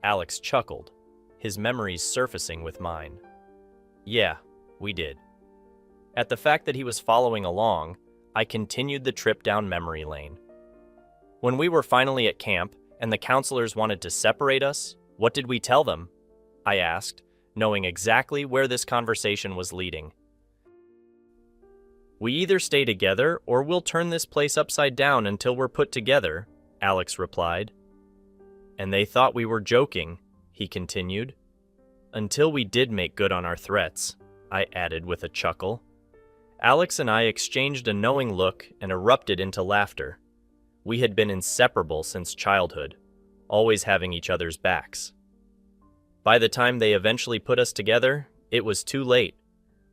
Alex chuckled, his memories surfacing with mine. Yeah, we did. At the fact that he was following along, I continued the trip down memory lane. When we were finally at camp and the counselors wanted to separate us, what did we tell them? I asked, knowing exactly where this conversation was leading. We either stay together or we'll turn this place upside down until we're put together, Alex replied. And they thought we were joking, he continued. Until we did make good on our threats, I added with a chuckle. Alex and I exchanged a knowing look and erupted into laughter. We had been inseparable since childhood, always having each other's backs. By the time they eventually put us together, it was too late.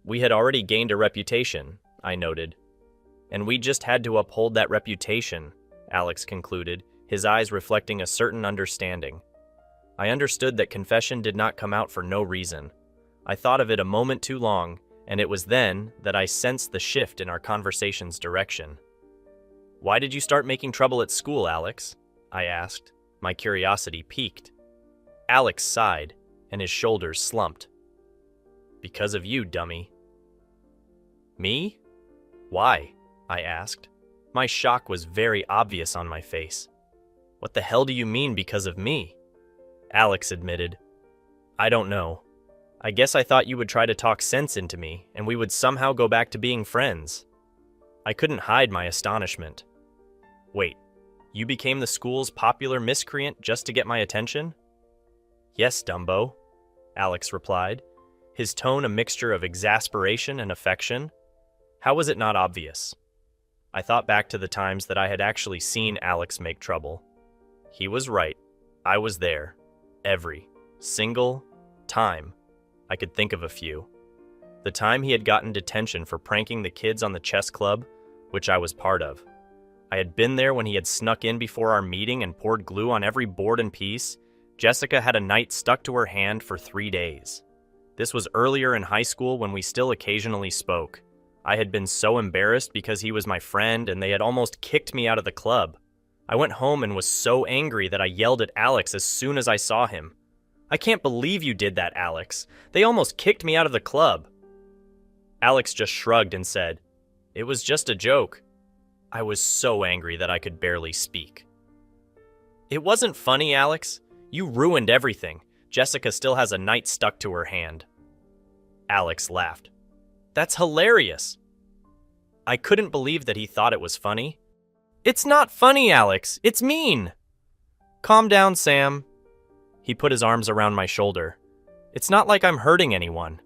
We had already gained a reputation, I noted. And we just had to uphold that reputation, Alex concluded, his eyes reflecting a certain understanding. I understood that confession did not come out for no reason. I thought of it a moment too long, and it was then that I sensed the shift in our conversation's direction. Why did you start making trouble at school, Alex? I asked, my curiosity piqued. Alex sighed, and his shoulders slumped. Because of you, dummy. Me? Why? I asked. My shock was very obvious on my face. What the hell do you mean because of me? Alex admitted. I don't know. I guess I thought you would try to talk sense into me, and we would somehow go back to being friends. I couldn't hide my astonishment. Wait, you became the school's popular miscreant just to get my attention? Yes, Dumbo, Alex replied, his tone a mixture of exasperation and affection. How was it not obvious? I thought back to the times that I had actually seen Alex make trouble. He was right. I was there. Every single time. I could think of a few. The time he had gotten detention for pranking the kids on the chess club, which I was part of. I had been there when he had snuck in before our meeting and poured glue on every board and piece. Jessica had a knight stuck to her hand for 3 days. This was earlier in high school when we still occasionally spoke. I had been so embarrassed because he was my friend and they had almost kicked me out of the club. I went home and was so angry that I yelled at Alex as soon as I saw him. I can't believe you did that, Alex. They almost kicked me out of the club. Alex just shrugged and said, It was just a joke. I was so angry that I could barely speak. It wasn't funny, Alex. You ruined everything. Jessica still has a knight stuck to her hand. Alex laughed. That's hilarious. I couldn't believe that he thought it was funny. It's not funny, Alex. It's mean. Calm down, Sam. He put his arms around my shoulder. It's not like I'm hurting anyone.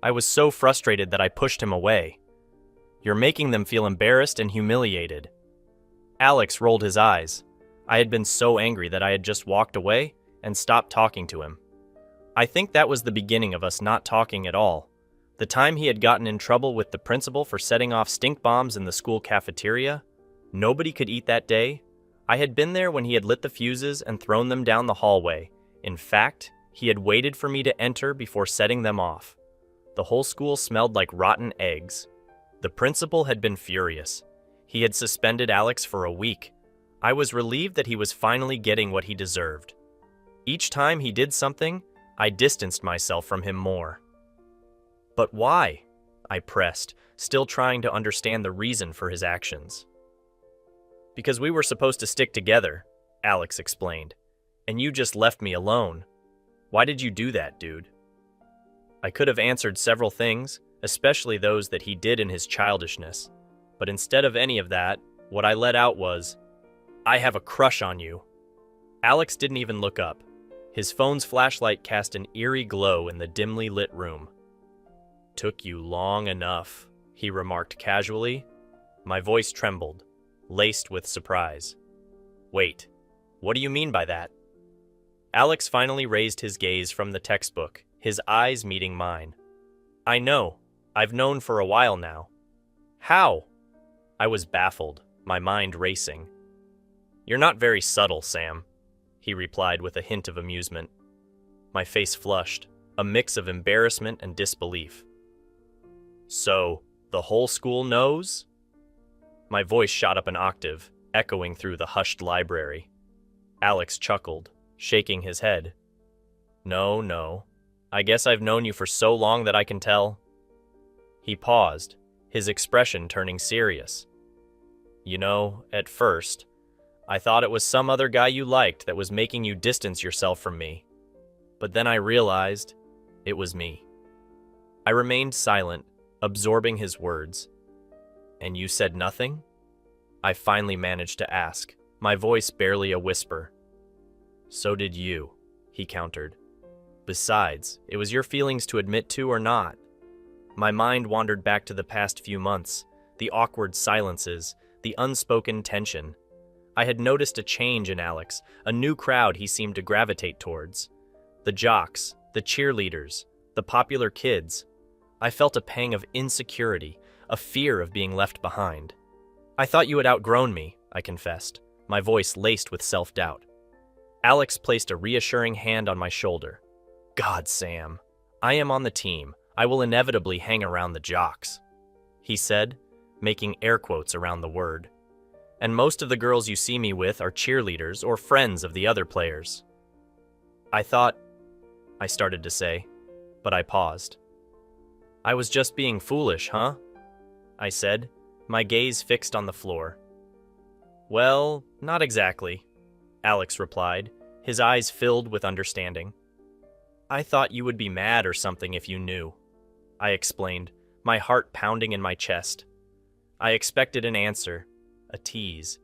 I was so frustrated that I pushed him away. You're making them feel embarrassed and humiliated. Alex rolled his eyes. I had been so angry that I had just walked away and stopped talking to him. I think that was the beginning of us not talking at all. The time he had gotten in trouble with the principal for setting off stink bombs in the school cafeteria, nobody could eat that day. I had been there when he had lit the fuses and thrown them down the hallway. In fact, he had waited for me to enter before setting them off. The whole school smelled like rotten eggs. The principal had been furious. He had suspended Alex for a week. I was relieved that he was finally getting what he deserved. Each time he did something, I distanced myself from him more. But why? I pressed, still trying to understand the reason for his actions. Because we were supposed to stick together, Alex explained, and you just left me alone. Why did you do that, dude? I could have answered several things, especially those that he did in his childishness, but instead of any of that, what I let out was, I have a crush on you. Alex didn't even look up. His phone's flashlight cast an eerie glow in the dimly lit room. Took you long enough, he remarked casually. My voice trembled, laced with surprise. Wait, what do you mean by that? Alex finally raised his gaze from the textbook, his eyes meeting mine. I know. I've known for a while now. How? I was baffled, my mind racing. You're not very subtle, Sam, he replied with a hint of amusement. My face flushed, a mix of embarrassment and disbelief. So, the whole school knows? My voice shot up an octave, echoing through the hushed library. Alex chuckled, shaking his head. No. I guess I've known you for so long that I can tell. He paused, his expression turning serious. You know, at first, I thought it was some other guy you liked that was making you distance yourself from me. But then I realized it was me. I remained silent, absorbing his words. And you said nothing? I finally managed to ask, my voice barely a whisper. So did you, he countered. Besides, it was your feelings to admit to or not. My mind wandered back to the past few months, the awkward silences, the unspoken tension. I had noticed a change in Alex, a new crowd he seemed to gravitate towards. The jocks, the cheerleaders, the popular kids. I felt a pang of insecurity, a fear of being left behind. I thought you had outgrown me, I confessed, my voice laced with self-doubt. Alex placed a reassuring hand on my shoulder. God, Sam, I am on the team. I will inevitably hang around the jocks, he said, making air quotes around the word. And most of the girls you see me with are cheerleaders or friends of the other players. I started to say, but I paused. I was just being foolish, huh? I said, my gaze fixed on the floor. Well, not exactly, Alex replied, his eyes filled with understanding. I thought you would be mad or something if you knew, I explained, my heart pounding in my chest. I expected an answer, a tease,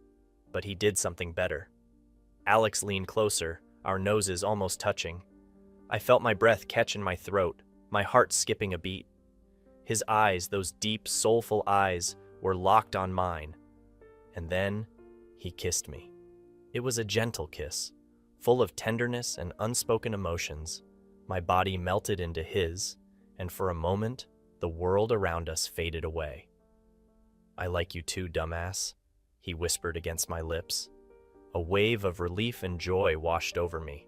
but he did something better. Alex leaned closer, our noses almost touching. I felt my breath catch in my throat, my heart skipping a beat. His eyes, those deep, soulful eyes, were locked on mine. And then he kissed me. It was a gentle kiss, full of tenderness and unspoken emotions. My body melted into his, and for a moment, the world around us faded away. I like you too, dumbass, he whispered against my lips. A wave of relief and joy washed over me.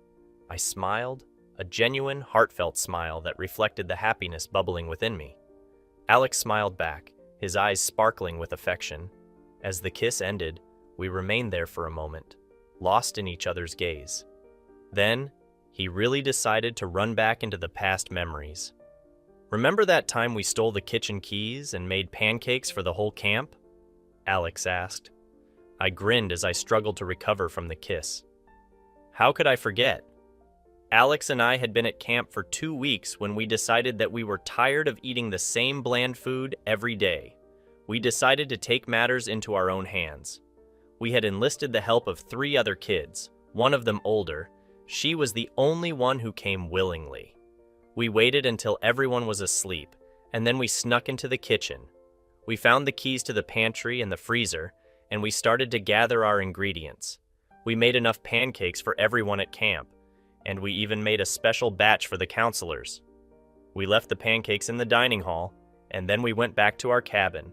I smiled, a genuine, heartfelt smile that reflected the happiness bubbling within me. Alex smiled back, his eyes sparkling with affection. As the kiss ended, we remained there for a moment, lost in each other's gaze. Then, he really decided to run back into the past memories. Remember that time we stole the kitchen keys and made pancakes for the whole camp? Alex asked. I grinned as I struggled to recover from the kiss. How could I forget? Alex and I had been at camp for 2 weeks when we decided that we were tired of eating the same bland food every day. We decided to take matters into our own hands. We had enlisted the help of 3 other kids, one of them older. She was the only one who came willingly. We waited until everyone was asleep, and then we snuck into the kitchen. We found the keys to the pantry and the freezer, and we started to gather our ingredients. We made enough pancakes for everyone at camp, and we even made a special batch for the counselors. We left the pancakes in the dining hall, and then we went back to our cabin.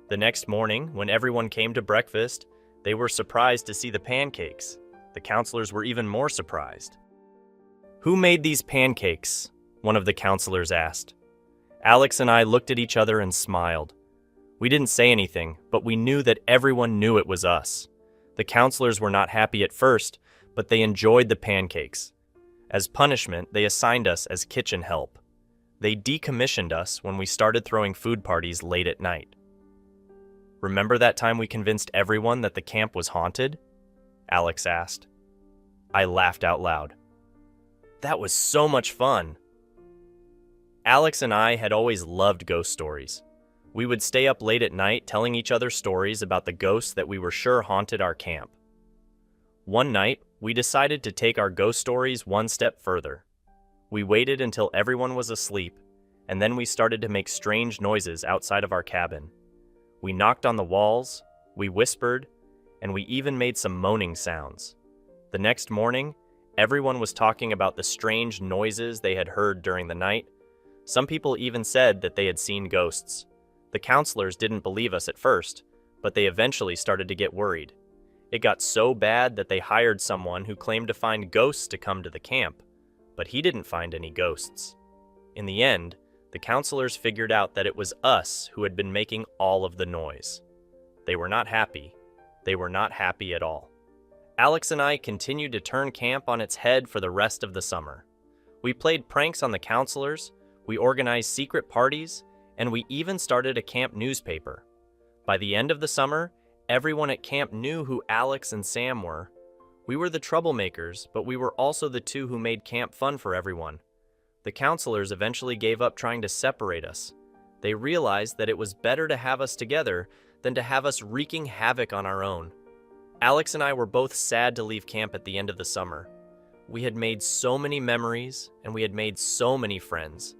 The next morning, when everyone came to breakfast, they were surprised to see the pancakes. The counselors were even more surprised. "Who made these pancakes?" one of the counselors asked. Alex and I looked at each other and smiled. We didn't say anything, but we knew that everyone knew it was us. The counselors were not happy at first, but they enjoyed the pancakes. As punishment, they assigned us as kitchen help. They decommissioned us when we started throwing food parties late at night. "Remember that time we convinced everyone that the camp was haunted?" Alex asked. I laughed out loud. That was so much fun. Alex and I had always loved ghost stories. We would stay up late at night telling each other stories about the ghosts that we were sure haunted our camp. One night, we decided to take our ghost stories one step further. We waited until everyone was asleep, and then we started to make strange noises outside of our cabin. We knocked on the walls, we whispered, and we even made some moaning sounds. The next morning, everyone was talking about the strange noises they had heard during the night. Some people even said that they had seen ghosts. The counselors didn't believe us at first, but they eventually started to get worried. It got so bad that they hired someone who claimed to find ghosts to come to the camp, but he didn't find any ghosts. In the end, the counselors figured out that it was us who had been making all of the noise. They were not happy. They were not happy at all. Alex and I continued to turn camp on its head for the rest of the summer. We played pranks on the counselors, we organized secret parties, and we even started a camp newspaper. By the end of the summer, everyone at camp knew who Alex and Sam were. We were the troublemakers, but we were also the two who made camp fun for everyone. The counselors eventually gave up trying to separate us. They realized that it was better to have us together than to have us wreaking havoc on our own. Alex and I were both sad to leave camp at the end of the summer. We had made so many memories, and we had made so many friends,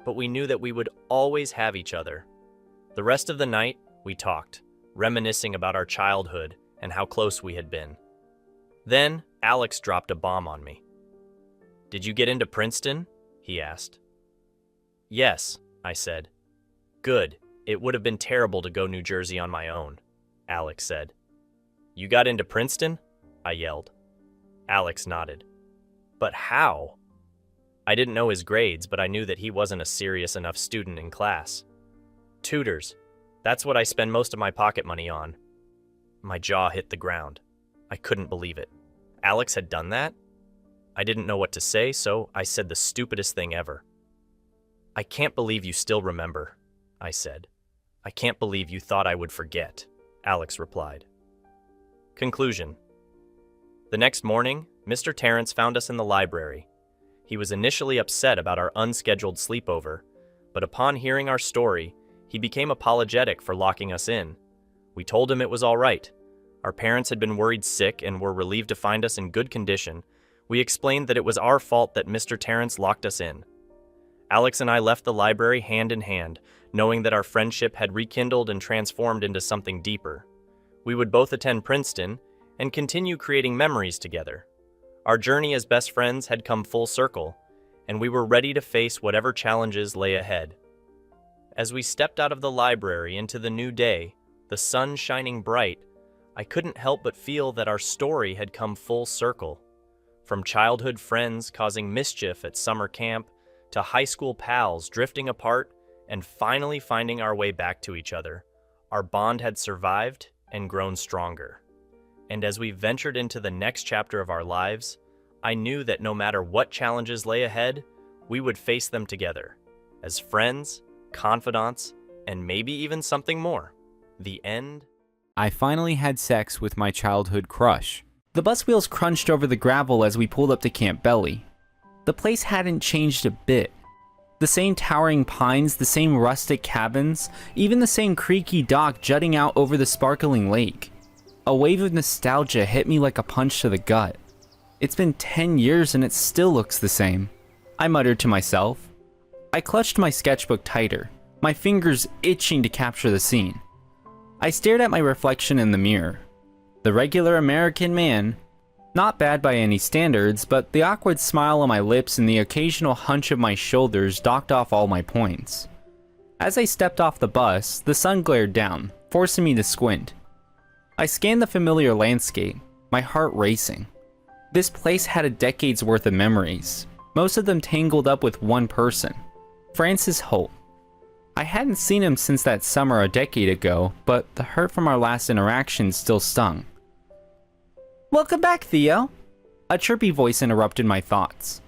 but we knew that we would always have each other. The rest of the night, we talked, reminiscing about our childhood and how close we had been. Then, Alex dropped a bomb on me. "Did you get into Princeton?" he asked. "Yes," I said. "Good. It would have been terrible to go New Jersey on my own," Alex said. "You got into Princeton?" I yelled. Alex nodded. "But how?" I didn't know his grades, but I knew that he wasn't a serious enough student in class. "Tutors. That's what I spend most of my pocket money on." My jaw hit the ground. I couldn't believe it. Alex had done that? I didn't know what to say, so I said the stupidest thing ever. "I can't believe you still remember," I said. "I can't believe you thought I would forget," Alex replied. Conclusion. The next morning, Mr. Terrence found us in the library. He was initially upset about our unscheduled sleepover, but upon hearing our story, he became apologetic for locking us in. We told him it was all right. Our parents had been worried sick and were relieved to find us in good condition. We explained that it was our fault that Mr. Terrence locked us in. Alex and I left the library hand in hand, knowing that our friendship had rekindled and transformed into something deeper. We would both attend Princeton and continue creating memories together. Our journey as best friends had come full circle, and we were ready to face whatever challenges lay ahead. As we stepped out of the library into the new day, the sun shining bright, I couldn't help but feel that our story had come full circle. From childhood friends causing mischief at summer camp, to high school pals drifting apart and finally finding our way back to each other, our bond had survived and grown stronger. And as we ventured into the next chapter of our lives, I knew that no matter what challenges lay ahead, we would face them together, as friends, confidants, and maybe even something more. The end. I finally had sex with my childhood crush. The bus wheels crunched over the gravel as we pulled up to Camp Belly. The place hadn't changed a bit. The same towering pines, the same rustic cabins, even the same creaky dock jutting out over the sparkling lake. A wave of nostalgia hit me like a punch to the gut. It's been 10 years and it still looks the same, I muttered to myself. I clutched my sketchbook tighter, my fingers itching to capture the scene. I stared at my reflection in the mirror. The regular American man. Not bad by any standards, but the awkward smile on my lips and the occasional hunch of my shoulders docked off all my points. As I stepped off the bus, the sun glared down, forcing me to squint. I scanned the familiar landscape, my heart racing. This place had a decade's worth of memories, most of them tangled up with one person, Francis Holt. I hadn't seen him since that summer a decade ago, but the hurt from our last interaction still stung. "Welcome back, Theo," a chirpy voice interrupted my thoughts.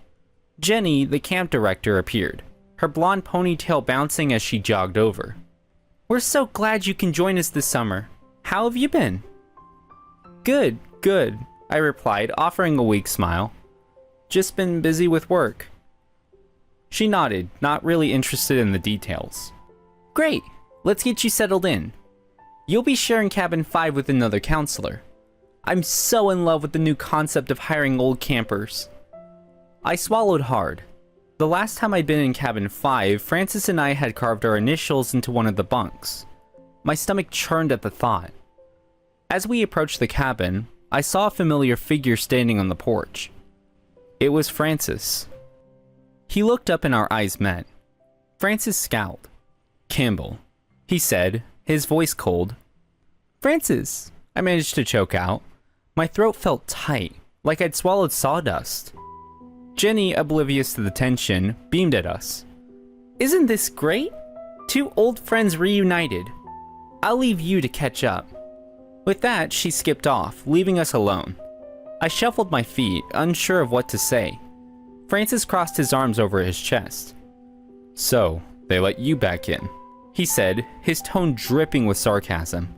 Jenny, the camp director, appeared, her blonde ponytail bouncing as she jogged over. "We're so glad you can join us this summer. How have you been?" Good, I replied, offering a weak smile. "Just been busy with work." She nodded, not really interested in the details. "Great, let's get you settled in. You'll be sharing cabin 5 with another counselor. I'm so in love with the new concept of hiring old campers." I swallowed hard. The last time I'd been in cabin 5, Francis and I had carved our initials into one of the bunks. My stomach churned at the thought. As we approached the cabin, I saw a familiar figure standing on the porch. It was Francis. He looked up and our eyes met. Francis scowled. "Campbell," he said, his voice cold. "Francis," I managed to choke out. My throat felt tight, like I'd swallowed sawdust. Jenny, oblivious to the tension, beamed at us. "Isn't this great? 2 old friends reunited. I'll leave you to catch up." With that, she skipped off, leaving us alone. I shuffled my feet, unsure of what to say. Francis crossed his arms over his chest. "So, they let you back in," he said, his tone dripping with sarcasm.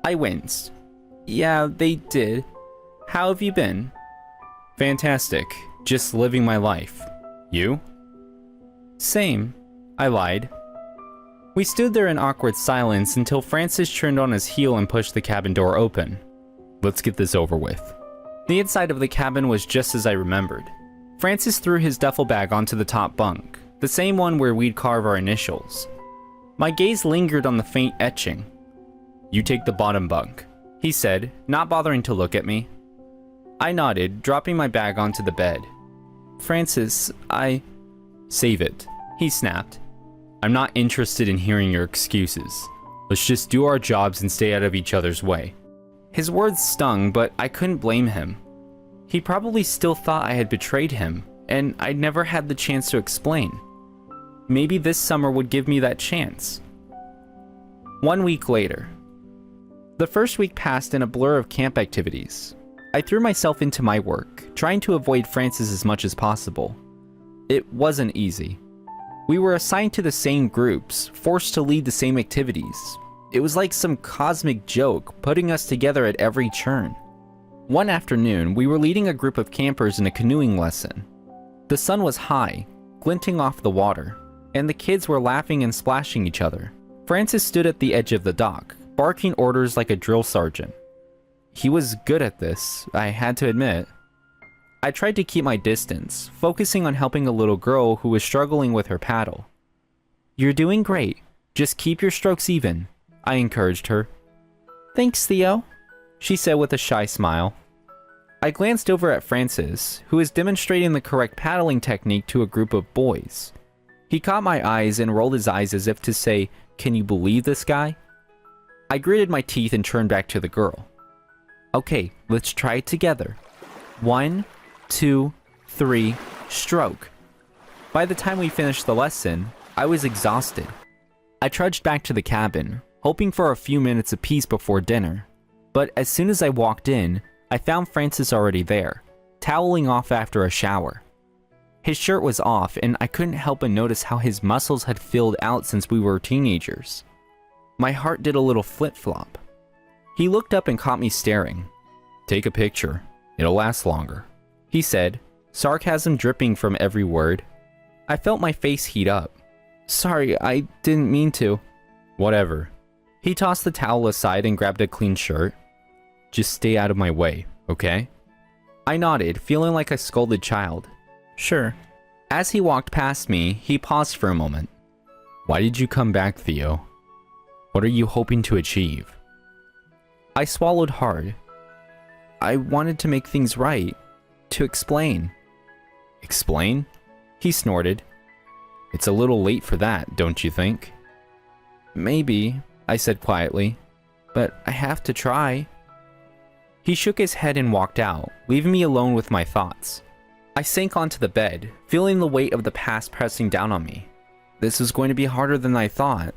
I winced. "Yeah, they did. How have you been?" "Fantastic. Just living my life. You?" "Same," I lied. We stood there in awkward silence until Francis turned on his heel and pushed the cabin door open. "Let's get this over with." The inside of the cabin was just as I remembered. Francis threw his duffel bag onto the top bunk, the same one where we'd carve our initials. My gaze lingered on the faint etching. "You take the bottom bunk," he said, not bothering to look at me. I nodded, dropping my bag onto the bed. "Francis, Save it," he snapped. "I'm not interested in hearing your excuses. Let's just do our jobs and stay out of each other's way." His words stung, but I couldn't blame him. He probably still thought I had betrayed him, and I'd never had the chance to explain. Maybe this summer would give me that chance. 1 week later. The first week passed in a blur of camp activities. I threw myself into my work, trying to avoid Francis as much as possible. It wasn't easy. We were assigned to the same groups, forced to lead the same activities. It was like some cosmic joke, putting us together at every turn. One afternoon, we were leading a group of campers in a canoeing lesson. The sun was high, glinting off the water, and the kids were laughing and splashing each other. Francis stood at the edge of the dock, barking orders like a drill sergeant. He was good at this, I had to admit. I tried to keep my distance, focusing on helping a little girl who was struggling with her paddle. "You're doing great. Just keep your strokes even," I encouraged her. "Thanks, Theo," she said with a shy smile. I glanced over at Francis, who was demonstrating the correct paddling technique to a group of boys. He caught my eyes and rolled his eyes as if to say, "Can you believe this guy?" I gritted my teeth and turned back to the girl. "Okay, let's try it together. 1, 2, 3, stroke." By the time we finished the lesson, I was exhausted. I trudged back to the cabin, hoping for a few minutes of peace before dinner. But as soon as I walked in, I found Francis already there, toweling off after a shower. His shirt was off, and I couldn't help but notice how his muscles had filled out since we were teenagers. My heart did a little flip-flop. He looked up and caught me staring. "Take a picture. It'll last longer," he said, sarcasm dripping from every word. I felt my face heat up. Sorry, I didn't mean to. Whatever. He tossed the towel aside and grabbed a clean shirt. Just stay out of my way, okay? I nodded, feeling like a scolded child. Sure. As he walked past me, he paused for a moment. Why did you come back, Theo? What are you hoping to achieve? I swallowed hard. I wanted to make things right. To explain. Explain? He snorted. It's a little late for that, don't you think? Maybe, I said quietly, but I have to try. He shook his head and walked out, leaving me alone with my thoughts. I sank onto the bed, feeling the weight of the past pressing down on me. This was going to be harder than I thought.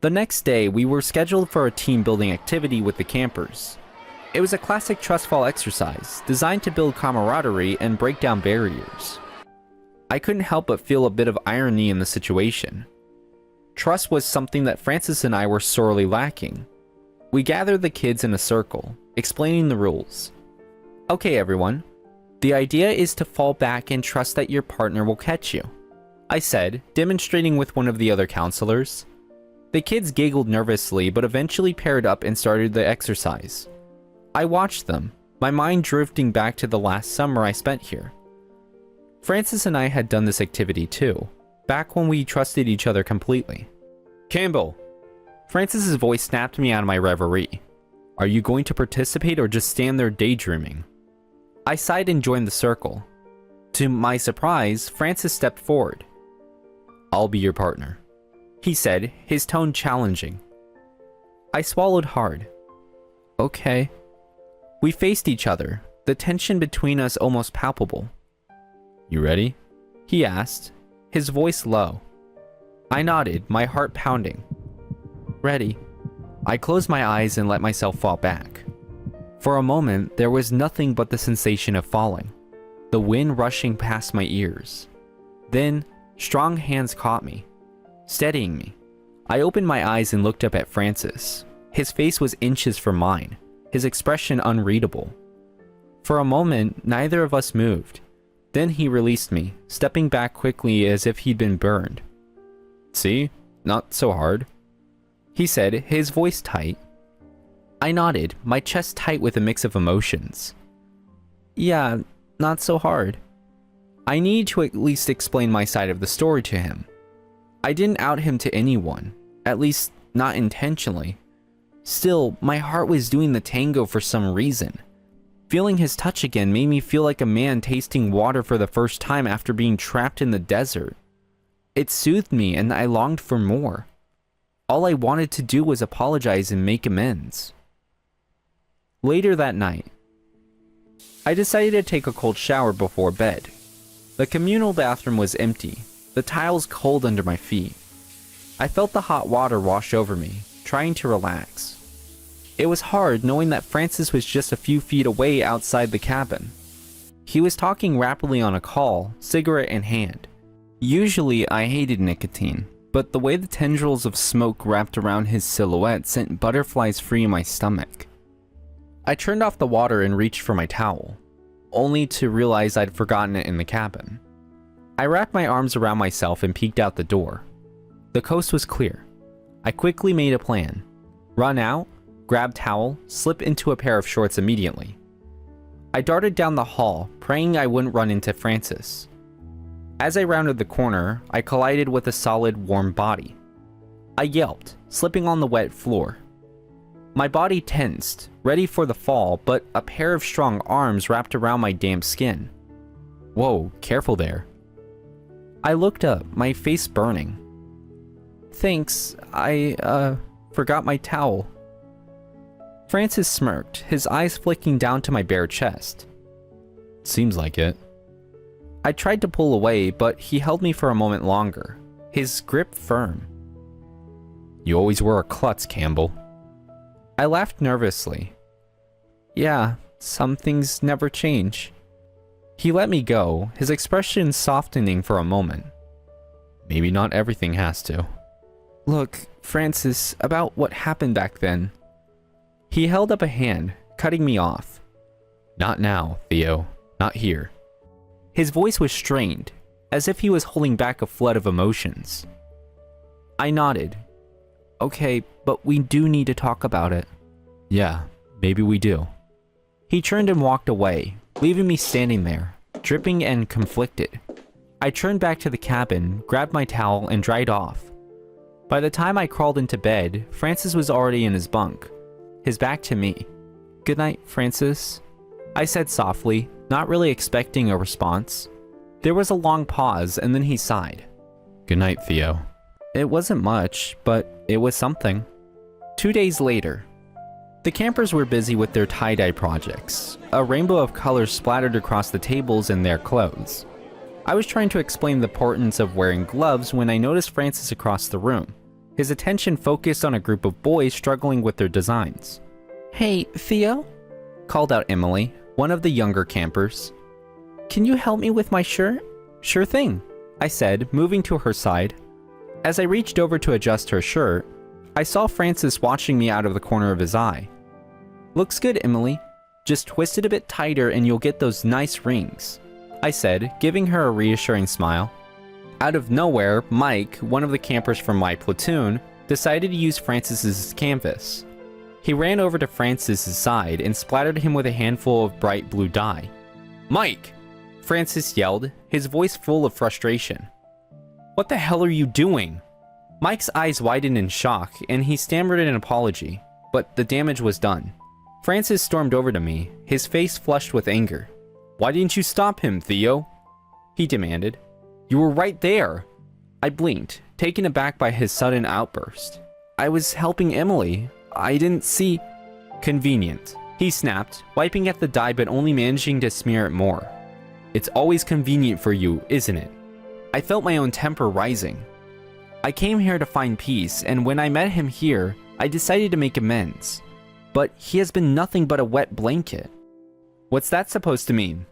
The next day, we were scheduled for a team building activity with the campers. It was a classic trust fall exercise, designed to build camaraderie and break down barriers. I couldn't help but feel a bit of irony in the situation. Trust was something that Francis and I were sorely lacking. We gathered the kids in a circle, explaining the rules. Okay, everyone. The idea is to fall back and trust that your partner will catch you, I said, demonstrating with one of the other counselors. The kids giggled nervously, but eventually paired up and started the exercise. I watched them, my mind drifting back to the last summer I spent here. Francis and I had done this activity too, back when we trusted each other completely. Campbell! Francis's voice snapped me out of my reverie. Are you going to participate or just stand there daydreaming? I sighed and joined the circle. To my surprise, Francis stepped forward. I'll be your partner, he said, his tone challenging. I swallowed hard. Okay. We faced each other, the tension between us almost palpable. You ready? He asked, his voice low. I nodded, my heart pounding. Ready. I closed my eyes and let myself fall back. For a moment, there was nothing but the sensation of falling, the wind rushing past my ears. Then, strong hands caught me, steadying me. I opened my eyes and looked up at Francis. His face was inches from mine, his expression unreadable. For a moment, neither of us moved. Then he released me, stepping back quickly as if he'd been burned. See? Not so hard, he said, his voice tight. I nodded, my chest tight with a mix of emotions. Yeah, not so hard. I needed to at least explain my side of the story to him. I didn't out him to anyone, at least not intentionally. Still, my heart was doing the tango for some reason. Feeling his touch again made me feel like a man tasting water for the first time after being trapped in the desert. It soothed me and I longed for more. All I wanted to do was apologize and make amends. Later that night, I decided to take a cold shower before bed. The communal bathroom was empty, the tiles cold under my feet. I felt the hot water wash over me, trying to relax. It was hard knowing that Francis was just a few feet away outside the cabin. He was talking rapidly on a call, cigarette in hand. Usually I hated nicotine, but the way the tendrils of smoke wrapped around his silhouette sent butterflies free in my stomach. I turned off the water and reached for my towel, only to realize I'd forgotten it in the cabin. I wrapped my arms around myself and peeked out the door. The coast was clear. I quickly made a plan. Run out, grab towel, slip into a pair of shorts immediately. I darted down the hall, praying I wouldn't run into Francis. As I rounded the corner, I collided with a solid, warm body. I yelped, slipping on the wet floor. My body tensed, ready for the fall, but a pair of strong arms wrapped around my damp skin. Whoa, careful there. I looked up, my face burning. Thanks, I forgot my towel. Francis smirked, his eyes flicking down to my bare chest. Seems like it. I tried to pull away, but he held me for a moment longer, his grip firm. You always were a klutz, Campbell. I laughed nervously. Yeah, some things never change. He let me go, his expression softening for a moment. Maybe not everything has to. Look, Francis, about what happened back then. He held up a hand, cutting me off. Not now, Theo. Not here. His voice was strained, as if he was holding back a flood of emotions. I nodded. Okay, but we do need to talk about it. Yeah, maybe we do. He turned and walked away, leaving me standing there, dripping and conflicted. I turned back to the cabin, grabbed my towel, and dried off. By the time I crawled into bed, Francis was already in his bunk, his back to me. Good night, Francis, I said softly, not really expecting a response. There was a long pause, and then he sighed. Good night, Theo. It wasn't much, but it was something. 2 days later, the campers were busy with their tie-dye projects. A rainbow of colors splattered across the tables and their clothes. I was trying to explain the importance of wearing gloves when I noticed Francis across the room, his attention focused on a group of boys struggling with their designs. Hey, Theo? Called out Emily, one of the younger campers. Can you help me with my shirt? Sure thing, I said, moving to her side. As I reached over to adjust her shirt, I saw Francis watching me out of the corner of his eye. Looks good, Emily. Just twist it a bit tighter and you'll get those nice rings, I said, giving her a reassuring smile. Out of nowhere, Mike, one of the campers from my platoon, decided to use Francis's canvas. He ran over to Francis's side and splattered him with a handful of bright blue dye. Mike! Francis yelled, his voice full of frustration. What the hell are you doing? Mike's eyes widened in shock, and he stammered an apology, but the damage was done. Francis stormed over to me, his face flushed with anger. Why didn't you stop him, Theo? He demanded. You were right there. I blinked, taken aback by his sudden outburst. I was helping Emily. I didn't see... Convenient, he snapped, wiping at the dye but only managing to smear it more. It's always convenient for you, isn't it? I felt my own temper rising. I came here to find peace, and when I met him here, I decided to make amends. But he has been nothing but a wet blanket. What's that supposed to mean?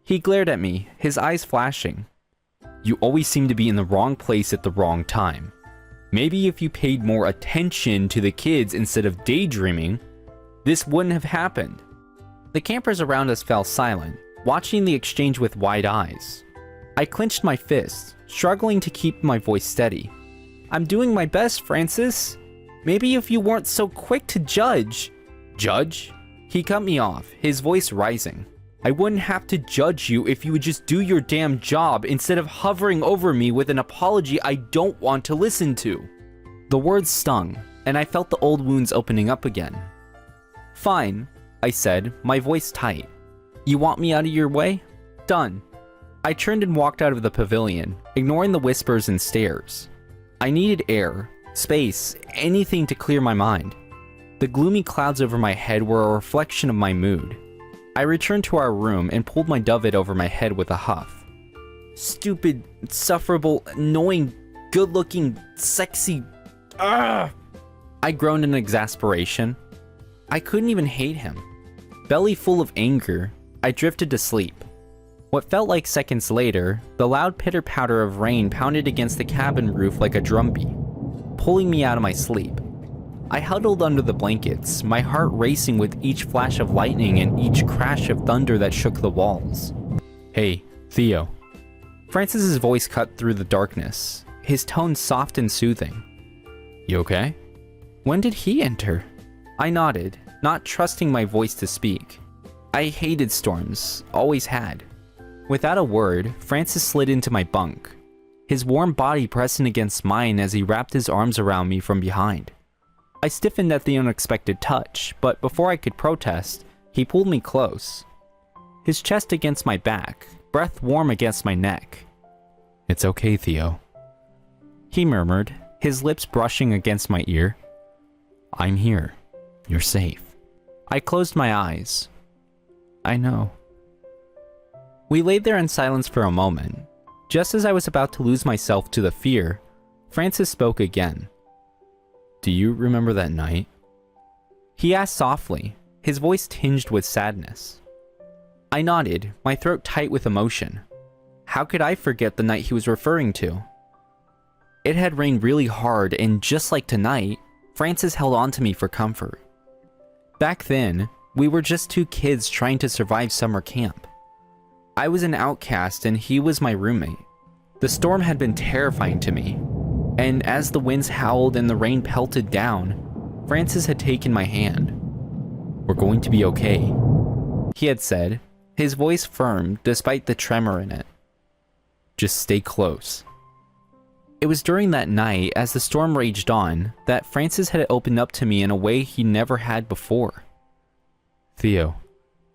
He glared at me, his eyes flashing. You always seem to be in the wrong place at the wrong time. Maybe if you paid more attention to the kids instead of daydreaming, this wouldn't have happened. The campers around us fell silent, watching the exchange with wide eyes. I clenched my fists, struggling to keep my voice steady. I'm doing my best, Francis. Maybe if you weren't so quick to judge. Judge? He cut me off, his voice rising. I wouldn't have to judge you if you would just do your damn job instead of hovering over me with an apology I don't want to listen to. The words stung, and I felt the old wounds opening up again. Fine, I said, my voice tight. You want me out of your way? Done. I turned and walked out of the pavilion, ignoring the whispers and stares. I needed air, space, anything to clear my mind. The gloomy clouds over my head were a reflection of my mood. I returned to our room and pulled my duvet over my head with a huff. Stupid, insufferable, annoying, good-looking, sexy... Ugh! I groaned in exasperation. I couldn't even hate him. Belly full of anger, I drifted to sleep. What felt like seconds later, the loud pitter-patter of rain pounded against the cabin roof like a drumbeat, pulling me out of my sleep. I huddled under the blankets, my heart racing with each flash of lightning and each crash of thunder that shook the walls. Hey, Theo. Francis's voice cut through the darkness, his tone soft and soothing. You okay? When did he enter? I nodded, not trusting my voice to speak. I hated storms, always had. Without a word, Francis slid into my bunk, his warm body pressing against mine as he wrapped his arms around me from behind. I stiffened at the unexpected touch, but before I could protest, he pulled me close. His chest against my back, breath warm against my neck. It's okay, Theo. He murmured, his lips brushing against my ear. I'm here. You're safe. I closed my eyes. I know. We laid there in silence for a moment. Just as I was about to lose myself to the fear, Francis spoke again. Do you remember that night? He asked softly, his voice tinged with sadness. I nodded, my throat tight with emotion. How could I forget the night he was referring to? It had rained really hard, and just like tonight, Francis held on to me for comfort. Back then, we were just two kids trying to survive summer camp. I was an outcast and he was my roommate. The storm had been terrifying to me, and as the winds howled and the rain pelted down, Francis had taken my hand. "We're going to be okay," he had said, his voice firm despite the tremor in it. "Just stay close." It was during that night, as the storm raged on, that Francis had opened up to me in a way he never had before. "Theo,"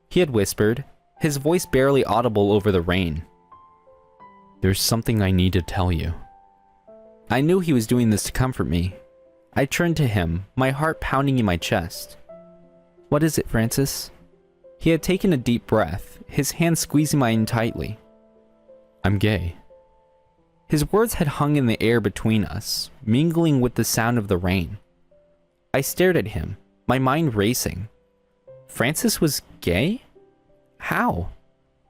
he had whispered, his voice barely audible over the rain. "There's something I need to tell you." I knew he was doing this to comfort me. I turned to him, my heart pounding in my chest. "What is it, Francis?" He had taken a deep breath, his hand squeezing mine tightly. "I'm gay." His words had hung in the air between us, mingling with the sound of the rain. I stared at him, my mind racing. Francis was gay? How?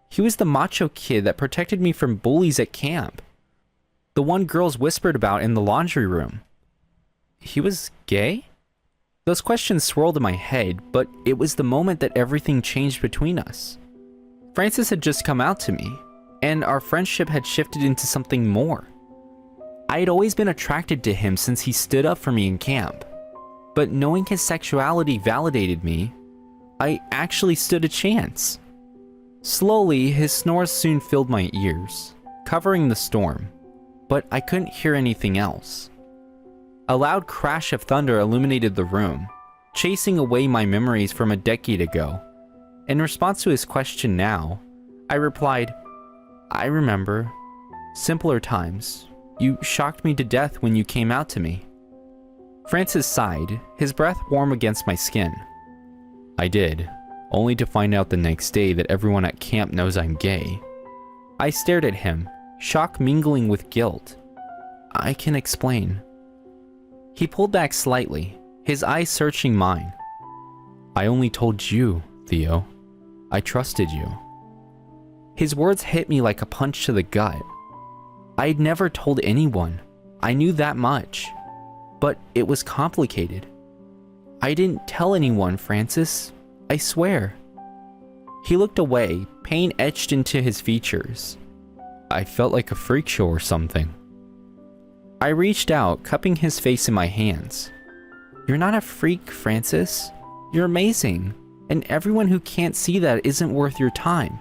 He was the macho kid that protected me from bullies at camp. The one girls whispered about in the laundry room. He was gay? Those questions swirled in my head, but it was the moment that everything changed between us. Francis had just come out to me, and our friendship had shifted into something more. I had always been attracted to him since he stood up for me in camp, but knowing his sexuality validated me, I actually stood a chance. Slowly, his snores soon filled my ears, covering the storm, but I couldn't hear anything else. A loud crash of thunder illuminated the room, chasing away my memories from a decade ago. In response to his question now, I replied, "I remember. Simpler times. You shocked me to death when you came out to me." Francis sighed, his breath warm against my skin. "I did, only to find out the next day that everyone at camp knows I'm gay." I stared at him, shock mingling with guilt. "I can explain." He pulled back slightly, his eyes searching mine. "I only told you, Theo. I trusted you." His words hit me like a punch to the gut. I'd never told anyone. I knew that much. But it was complicated. "I didn't tell anyone, Francis. I swear." He looked away, pain etched into his features. "I felt like a freak show or something." I reached out, cupping his face in my hands. "You're not a freak, Francis. You're amazing, and everyone who can't see that isn't worth your time."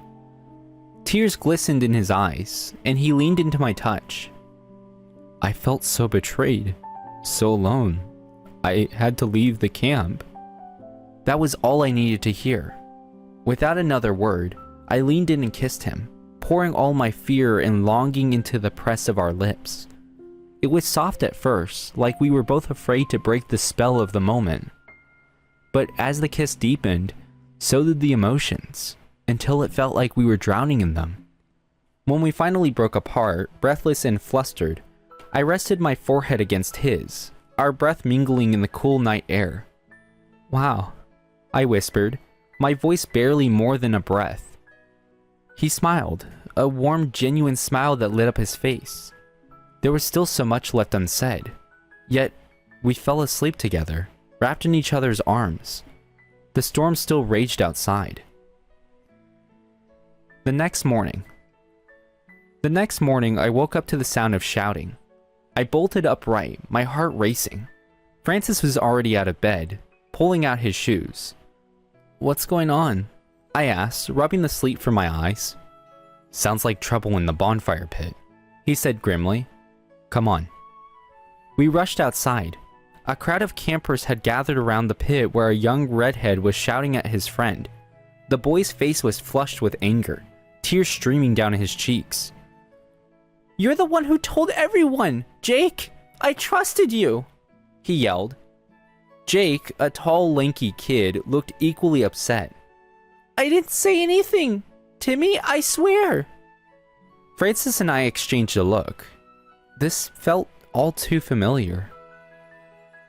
Tears glistened in his eyes, and he leaned into my touch. "I felt so betrayed, so alone. I had to leave the camp." That was all I needed to hear. Without another word, I leaned in and kissed him, pouring all my fear and longing into the press of our lips. It was soft at first, like we were both afraid to break the spell of the moment. But as the kiss deepened, so did the emotions, until it felt like we were drowning in them. When we finally broke apart, breathless and flustered, I rested my forehead against his, our breath mingling in the cool night air. "Wow," I whispered, my voice barely more than a breath. He smiled, a warm, genuine smile that lit up his face. There was still so much left unsaid, yet we fell asleep together, wrapped in each other's arms. The storm still raged outside. The next morning, I woke up to the sound of shouting. I bolted upright, my heart racing. Francis was already out of bed, pulling out his shoes. "What's going on?" I asked, rubbing the sleep from my eyes. "Sounds like trouble in the bonfire pit," he said grimly. "Come on." We rushed outside. A crowd of campers had gathered around the pit where a young redhead was shouting at his friend. The boy's face was flushed with anger, tears streaming down his cheeks. "You're the one who told everyone! Jake! I trusted you!" he yelled. Jake, a tall, lanky kid, looked equally upset. "I didn't say anything! Timmy, I swear!" Francis and I exchanged a look. This felt all too familiar.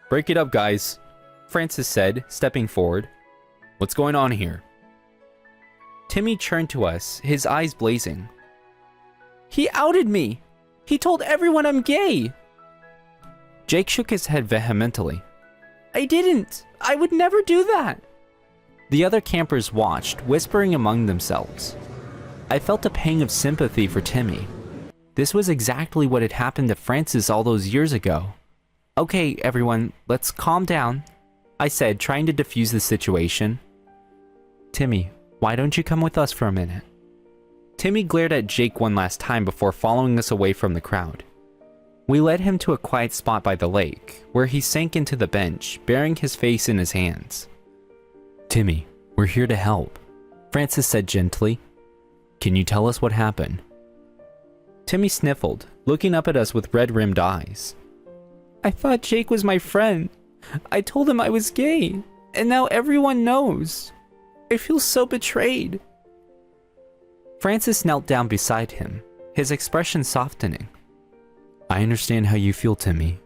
"Break it up, guys," Francis said, stepping forward. "What's going on here?" Timmy turned to us, his eyes blazing. "He outed me! He told everyone I'm gay!" Jake shook his head vehemently. "I didn't! I would never do that!" The other campers watched, whispering among themselves. I felt a pang of sympathy for Timmy. This was exactly what had happened to Francis all those years ago. Okay, everyone, let's calm down, I said, trying to defuse the situation. Timmy, why don't you come with us for a minute? Timmy glared at Jake one last time before following us away from the crowd. We led him to a quiet spot by the lake, where he sank into the bench, burying his face in his hands. Timmy, we're here to help, Francis said gently. Can you tell us what happened? Timmy sniffled, looking up at us with red-rimmed eyes. I thought Jake was my friend. I told him I was gay, and now everyone knows. I feel so betrayed. Francis knelt down beside him, his expression softening. I understand how you feel, Timmy.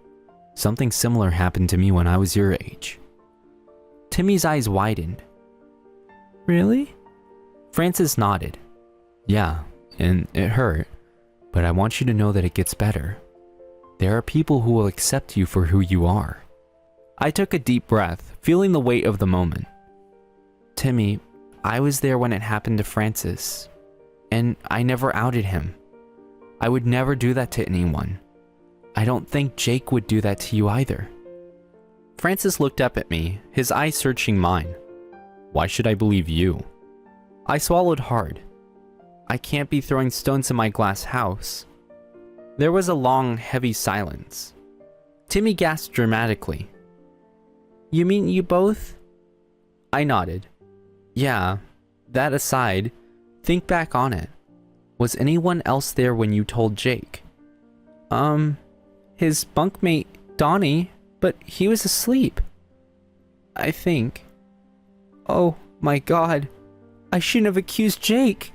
Something similar happened to me when I was your age. Timmy's eyes widened. Really? Francis nodded. Yeah, and it hurt, but I want you to know that it gets better. There are people who will accept you for who you are. I took a deep breath, feeling the weight of the moment. Timmy, I was there when it happened to Francis, and I never outed him. I would never do that to anyone. I don't think Jake would do that to you either. Francis looked up at me, his eyes searching mine. Why should I believe you? I swallowed hard. I can't be throwing stones in my glass house. There was a long, heavy silence. Timmy gasped dramatically. You mean you both? I nodded. Yeah, that aside, think back on it. Was anyone else there when you told Jake? His bunkmate, Donnie, but he was asleep. I think. Oh my God, I shouldn't have accused Jake,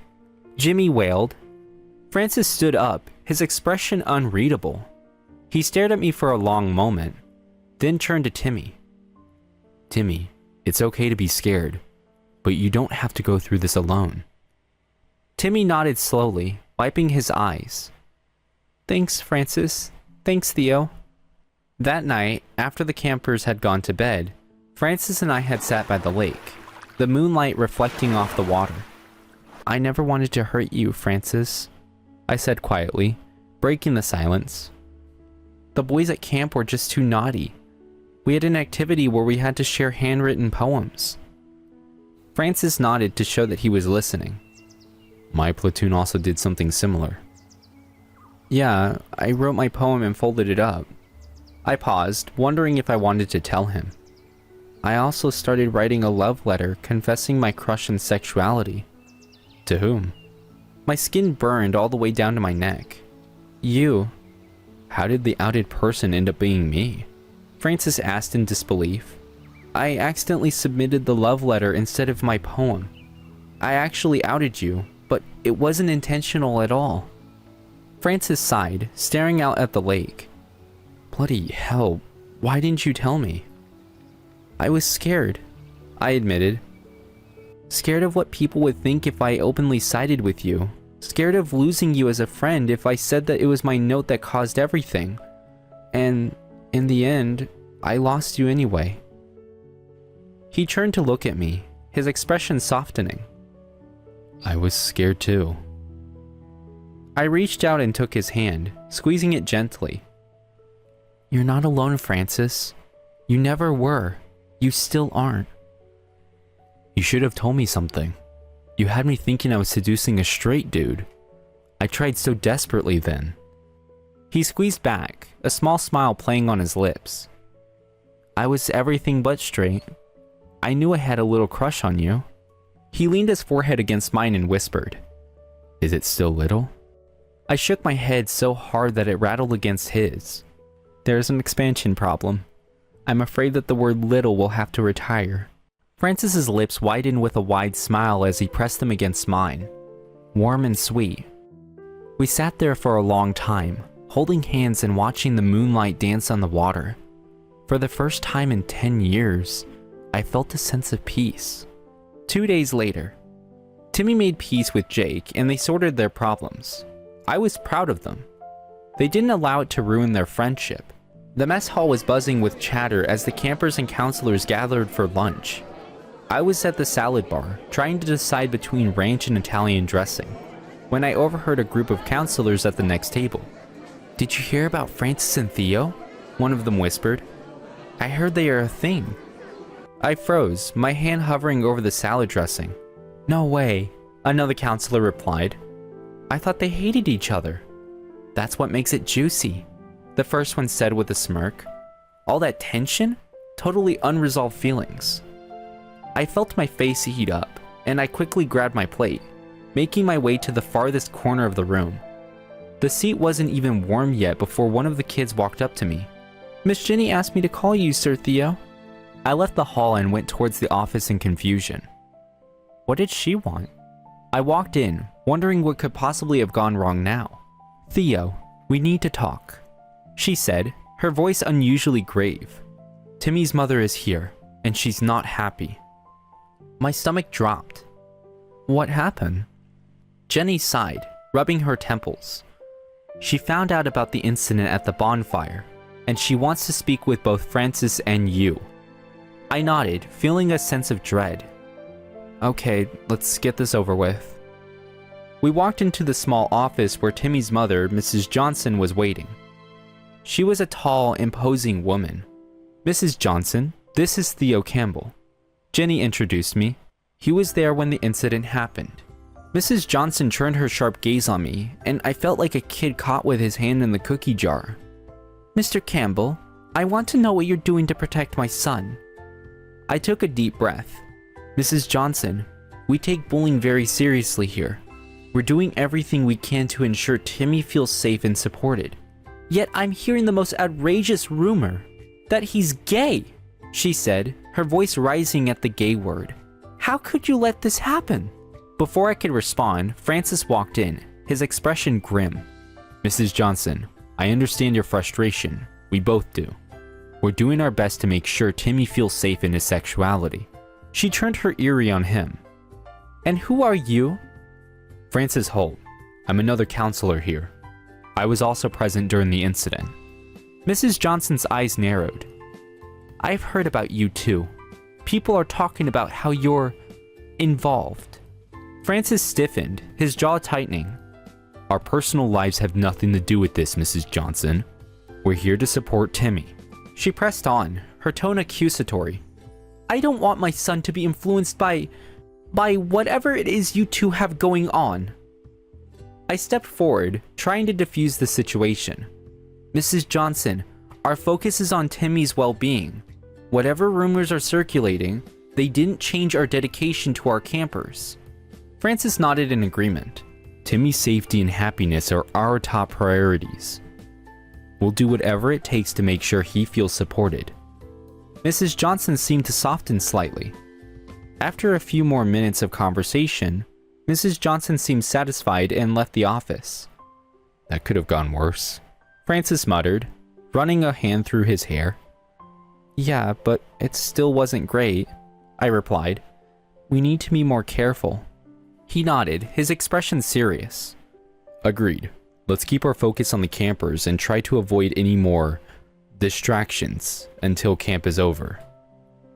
Jimmy wailed. Francis stood up, his expression unreadable. He stared at me for a long moment, then turned to Timmy. Timmy, it's okay to be scared, but you don't have to go through this alone. Timmy nodded slowly, wiping his eyes. Thanks, Francis. Thanks, Theo. That night, after the campers had gone to bed, Francis and I had sat by the lake, the moonlight reflecting off the water. I never wanted to hurt you, Francis, I said quietly, breaking the silence. The boys at camp were just too naughty. We had an activity where we had to share handwritten poems. Francis nodded to show that he was listening. My platoon also did something similar. Yeah, I wrote my poem and folded it up. I paused, wondering if I wanted to tell him. I also started writing a love letter confessing my crush and sexuality. To whom? My skin burned all the way down to my neck. You. How did the outed person end up being me? Francis asked in disbelief. I accidentally submitted the love letter instead of my poem. I actually outed you, but it wasn't intentional at all. Francis sighed, staring out at the lake. Bloody hell, why didn't you tell me? I was scared, I admitted. Scared of what people would think if I openly sided with you. Scared of losing you as a friend if I said that it was my note that caused everything. And in the end, I lost you anyway. He turned to look at me, his expression softening. I was scared too. I reached out and took his hand, squeezing it gently. You're not alone, Francis. You never were. You still aren't. You should have told me something. You had me thinking I was seducing a straight dude. I tried so desperately then. He squeezed back, a small smile playing on his lips. I was everything but straight. I knew I had a little crush on you. He leaned his forehead against mine and whispered, Is it still little? I shook my head so hard that it rattled against his. There's an expansion problem. I'm afraid that the word little will have to retire. Francis's lips widened with a wide smile as he pressed them against mine, warm and sweet. We sat there for a long time, holding hands and watching the moonlight dance on the water. For the first time in 10 years, I felt a sense of peace. 2 days later, Timmy made peace with Jake and they sorted their problems. I was proud of them. They didn't allow it to ruin their friendship. The mess hall was buzzing with chatter as the campers and counselors gathered for lunch. I was at the salad bar, trying to decide between ranch and Italian dressing. when I overheard a group of counselors at the next table. "Did you hear about Francis and Theo?" one of them whispered. "I heard they are a thing." I froze, my hand hovering over the salad dressing. "No way," another counselor replied. "I thought they hated each other." "That's what makes it juicy," the first one said with a smirk. "All that tension? Totally unresolved feelings." I felt my face heat up, and I quickly grabbed my plate, making my way to the farthest corner of the room. The seat wasn't even warm yet before one of the kids walked up to me. "Miss Jenny asked me to call you, Sir Theo." I left the hall and went towards the office in confusion. What did she want? I walked in, wondering what could possibly have gone wrong now. "Theo, we need to talk," she said, her voice unusually grave. "Timmy's mother is here, and she's not happy." My stomach dropped. "What happened?" Jenny sighed, rubbing her temples. "She found out about the incident at the bonfire, and she wants to speak with both Francis and you." I nodded, feeling a sense of dread. "Okay, let's get this over with." We walked into the small office where Timmy's mother, Mrs. Johnson, was waiting. She was a tall, imposing woman. "Mrs. Johnson, this is Theo Campbell." Jenny introduced me. "He was there when the incident happened." Mrs. Johnson turned her sharp gaze on me, and I felt like a kid caught with his hand in the cookie jar. "Mr. Campbell, I want to know what you're doing to protect my son." I took a deep breath. "Mrs. Johnson, we take bullying very seriously here. We're doing everything we can to ensure Timmy feels safe and supported. Yet I'm hearing the most outrageous rumor, that he's gay," she said, her voice rising at the gay word. "How could you let this happen?" Before I could respond, Francis walked in, his expression grim. "Mrs. Johnson, I understand your frustration. We both do. We're doing our best to make sure Timmy feels safe in his sexuality." She turned her eerie on him. "And who are you?" "Francis Holt. I'm another counselor here. I was also present during the incident." Mrs. Johnson's eyes narrowed. "I've heard about you too. People are talking about how you're involved." Francis stiffened, his jaw tightening. "Our personal lives have nothing to do with this, Mrs. Johnson. We're here to support Timmy." She pressed on, her tone accusatory. "I don't want my son to be influenced by whatever it is you two have going on." I stepped forward, trying to defuse the situation. "Mrs. Johnson, our focus is on Timmy's well-being. Whatever rumors are circulating, they didn't change our dedication to our campers." Francis nodded in agreement. "Timmy's safety and happiness are our top priorities. We'll do whatever it takes to make sure he feels supported." Mrs. Johnson seemed to soften slightly. After a few more minutes of conversation, Mrs. Johnson seemed satisfied and left the office. "That could have gone worse," Francis muttered, running a hand through his hair. "Yeah, but it still wasn't great," I replied. "We need to be more careful." He nodded, his expression serious. "Agreed. Let's keep our focus on the campers and try to avoid any more distractions until camp is over."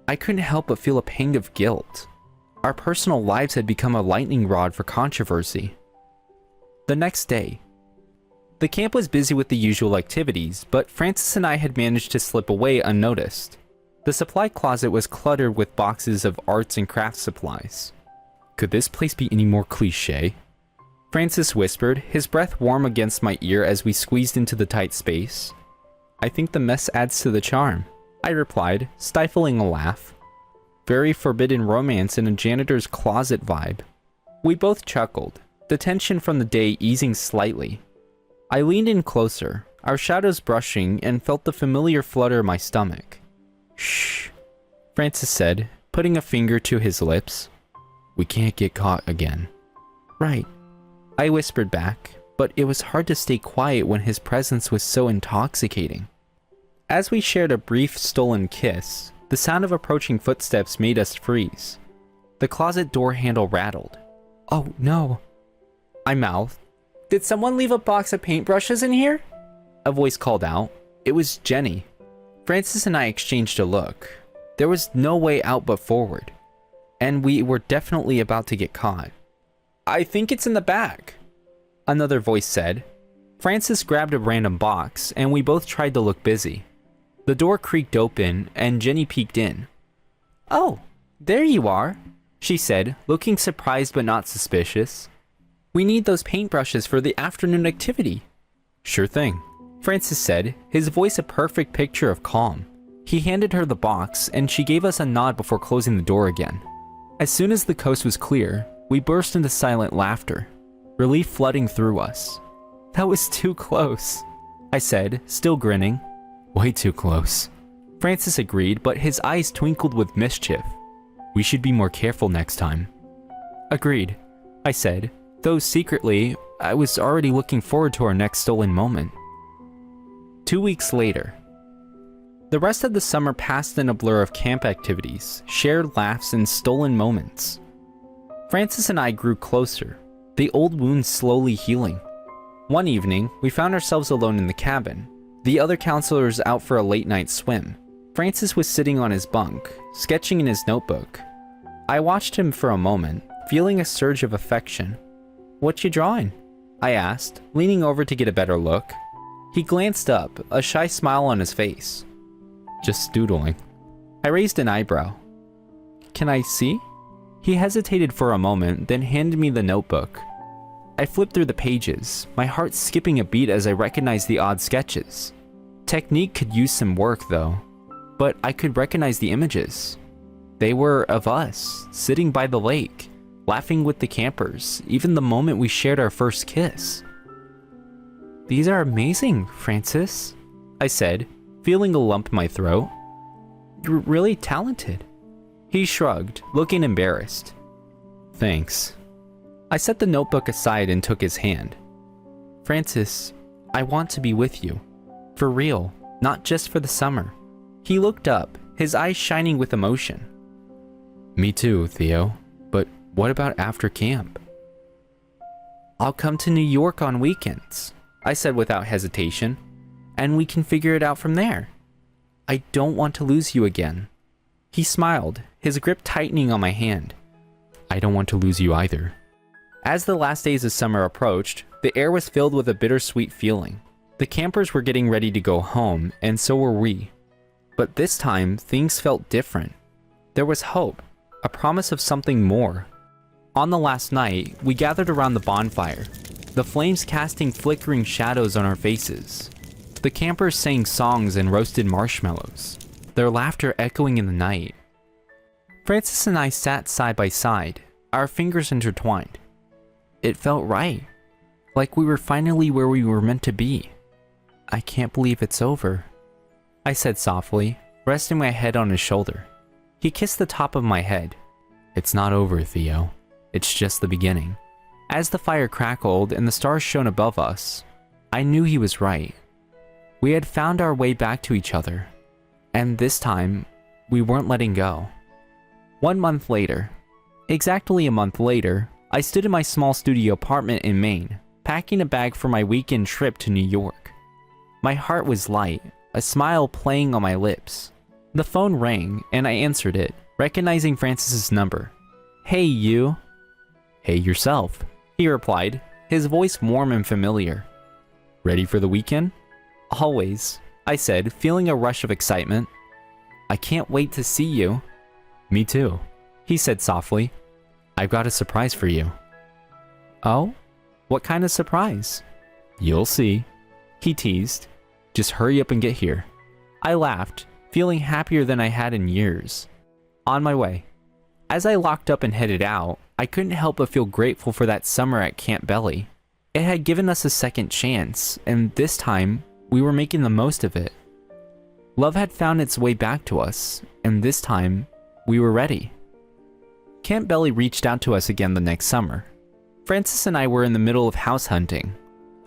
I couldn't help but feel a pang of guilt. Our personal lives had become a lightning rod for controversy. The next day, the camp was busy with the usual activities, but Francis and I had managed to slip away unnoticed. The supply closet was cluttered with boxes of arts and crafts supplies. "Could this place be any more cliché?" Francis whispered, his breath warm against my ear as we squeezed into the tight space. "I think the mess adds to the charm," I replied, stifling a laugh. "Very forbidden romance in a janitor's closet vibe." We both chuckled, the tension from the day easing slightly. I leaned in closer, our shadows brushing, and felt the familiar flutter in my stomach. "Shh," Francis said, putting a finger to his lips. "We can't get caught again." "Right," I whispered back, but it was hard to stay quiet when his presence was so intoxicating. As we shared a brief stolen kiss, the sound of approaching footsteps made us freeze. The closet door handle rattled. "Oh no," I mouthed. "Did someone leave a box of paintbrushes in here?" A voice called out. It was Jenny. Francis and I exchanged a look. There was no way out but forward, and we were definitely about to get caught. "I think it's in the bag," another voice said. Francis grabbed a random box, and we both tried to look busy. The door creaked open, and Jenny peeked in. "Oh, there you are," she said, looking surprised but not suspicious. "We need those paintbrushes for the afternoon activity." "Sure thing," Francis said, his voice a perfect picture of calm. He handed her the box, and she gave us a nod before closing the door again. As soon as the coast was clear, we burst into silent laughter, relief flooding through us. "That was too close," I said, still grinning. "Way too close," Francis agreed, but his eyes twinkled with mischief. "We should be more careful next time." "Agreed," I said, though secretly, I was already looking forward to our next stolen moment. 2 weeks later. The rest of the summer passed in a blur of camp activities, shared laughs, and stolen moments. Francis and I grew closer, the old wounds slowly healing. One evening, we found ourselves alone in the cabin, the other counselors out for a late-night swim. Francis was sitting on his bunk, sketching in his notebook. I watched him for a moment, feeling a surge of affection. "What you drawing?" I asked, leaning over to get a better look. He glanced up, a shy smile on his face. "Just doodling." I raised an eyebrow. "Can I see?" He hesitated for a moment, then handed me the notebook. I flipped through the pages, my heart skipping a beat as I recognized the odd sketches. Technique could use some work, though, but I could recognize the images. They were of us, sitting by the lake, laughing with the campers, even the moment we shared our first kiss. "These are amazing, Francis," I said, feeling a lump in my throat. "You're really talented." He shrugged, looking embarrassed. "Thanks." I set the notebook aside and took his hand. "Francis, I want to be with you. For real, not just for the summer." He looked up, his eyes shining with emotion. "Me too, Theo. But what about after camp?" "I'll come to New York on weekends," I said without hesitation, "and we can figure it out from there. I don't want to lose you again." He smiled, his grip tightening on my hand. "I don't want to lose you either." As the last days of summer approached, the air was filled with a bittersweet feeling. The campers were getting ready to go home, and so were we. But this time, things felt different. There was hope, a promise of something more. On the last night, we gathered around the bonfire, the flames casting flickering shadows on our faces. The campers sang songs and roasted marshmallows, their laughter echoing in the night. Francis and I sat side by side, our fingers intertwined. It felt right, like we were finally where we were meant to be. "I can't believe it's over," I said softly, resting my head on his shoulder. He kissed the top of my head. "It's not over, Theo. It's just the beginning." As the fire crackled and the stars shone above us, I knew he was right. We had found our way back to each other, and this time, we weren't letting go. 1 month later, exactly a month later, I stood in my small studio apartment in Maine, packing a bag for my weekend trip to New York. My heart was light, a smile playing on my lips. The phone rang, and I answered it, recognizing Francis's number. "Hey, you." "Hey, yourself," he replied, his voice warm and familiar. "Ready for the weekend?" "Always," I said, feeling a rush of excitement. "I can't wait to see you." "Me too," he said softly. "I've got a surprise for you." "Oh? What kind of surprise?" "You'll see," he teased. "Just hurry up and get here." I laughed, feeling happier than I had in years. On my way. As I locked up and headed out, I couldn't help but feel grateful for that summer at Camp Belly. It had given us a second chance, and this time, we were making the most of it. Love had found its way back to us, and this time, we were ready. Camp Belly reached out to us again the next summer. Francis and I were in the middle of house hunting.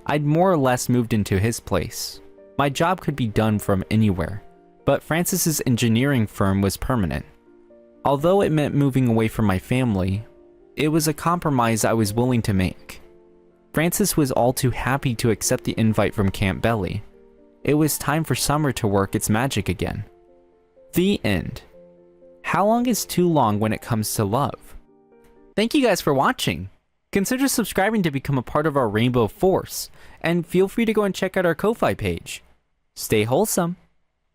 I'd more or less moved into his place. My job could be done from anywhere, but Francis's engineering firm was permanent. Although it meant moving away from my family, it was a compromise I was willing to make. Francis was all too happy to accept the invite from Camp Belly. It was time for summer to work its magic again. The end. How long is too long when it comes to love? Thank you guys for watching. consider subscribing to become a part of our Rainbow Force, and feel free to go and check out our Ko-Fi page. Stay wholesome.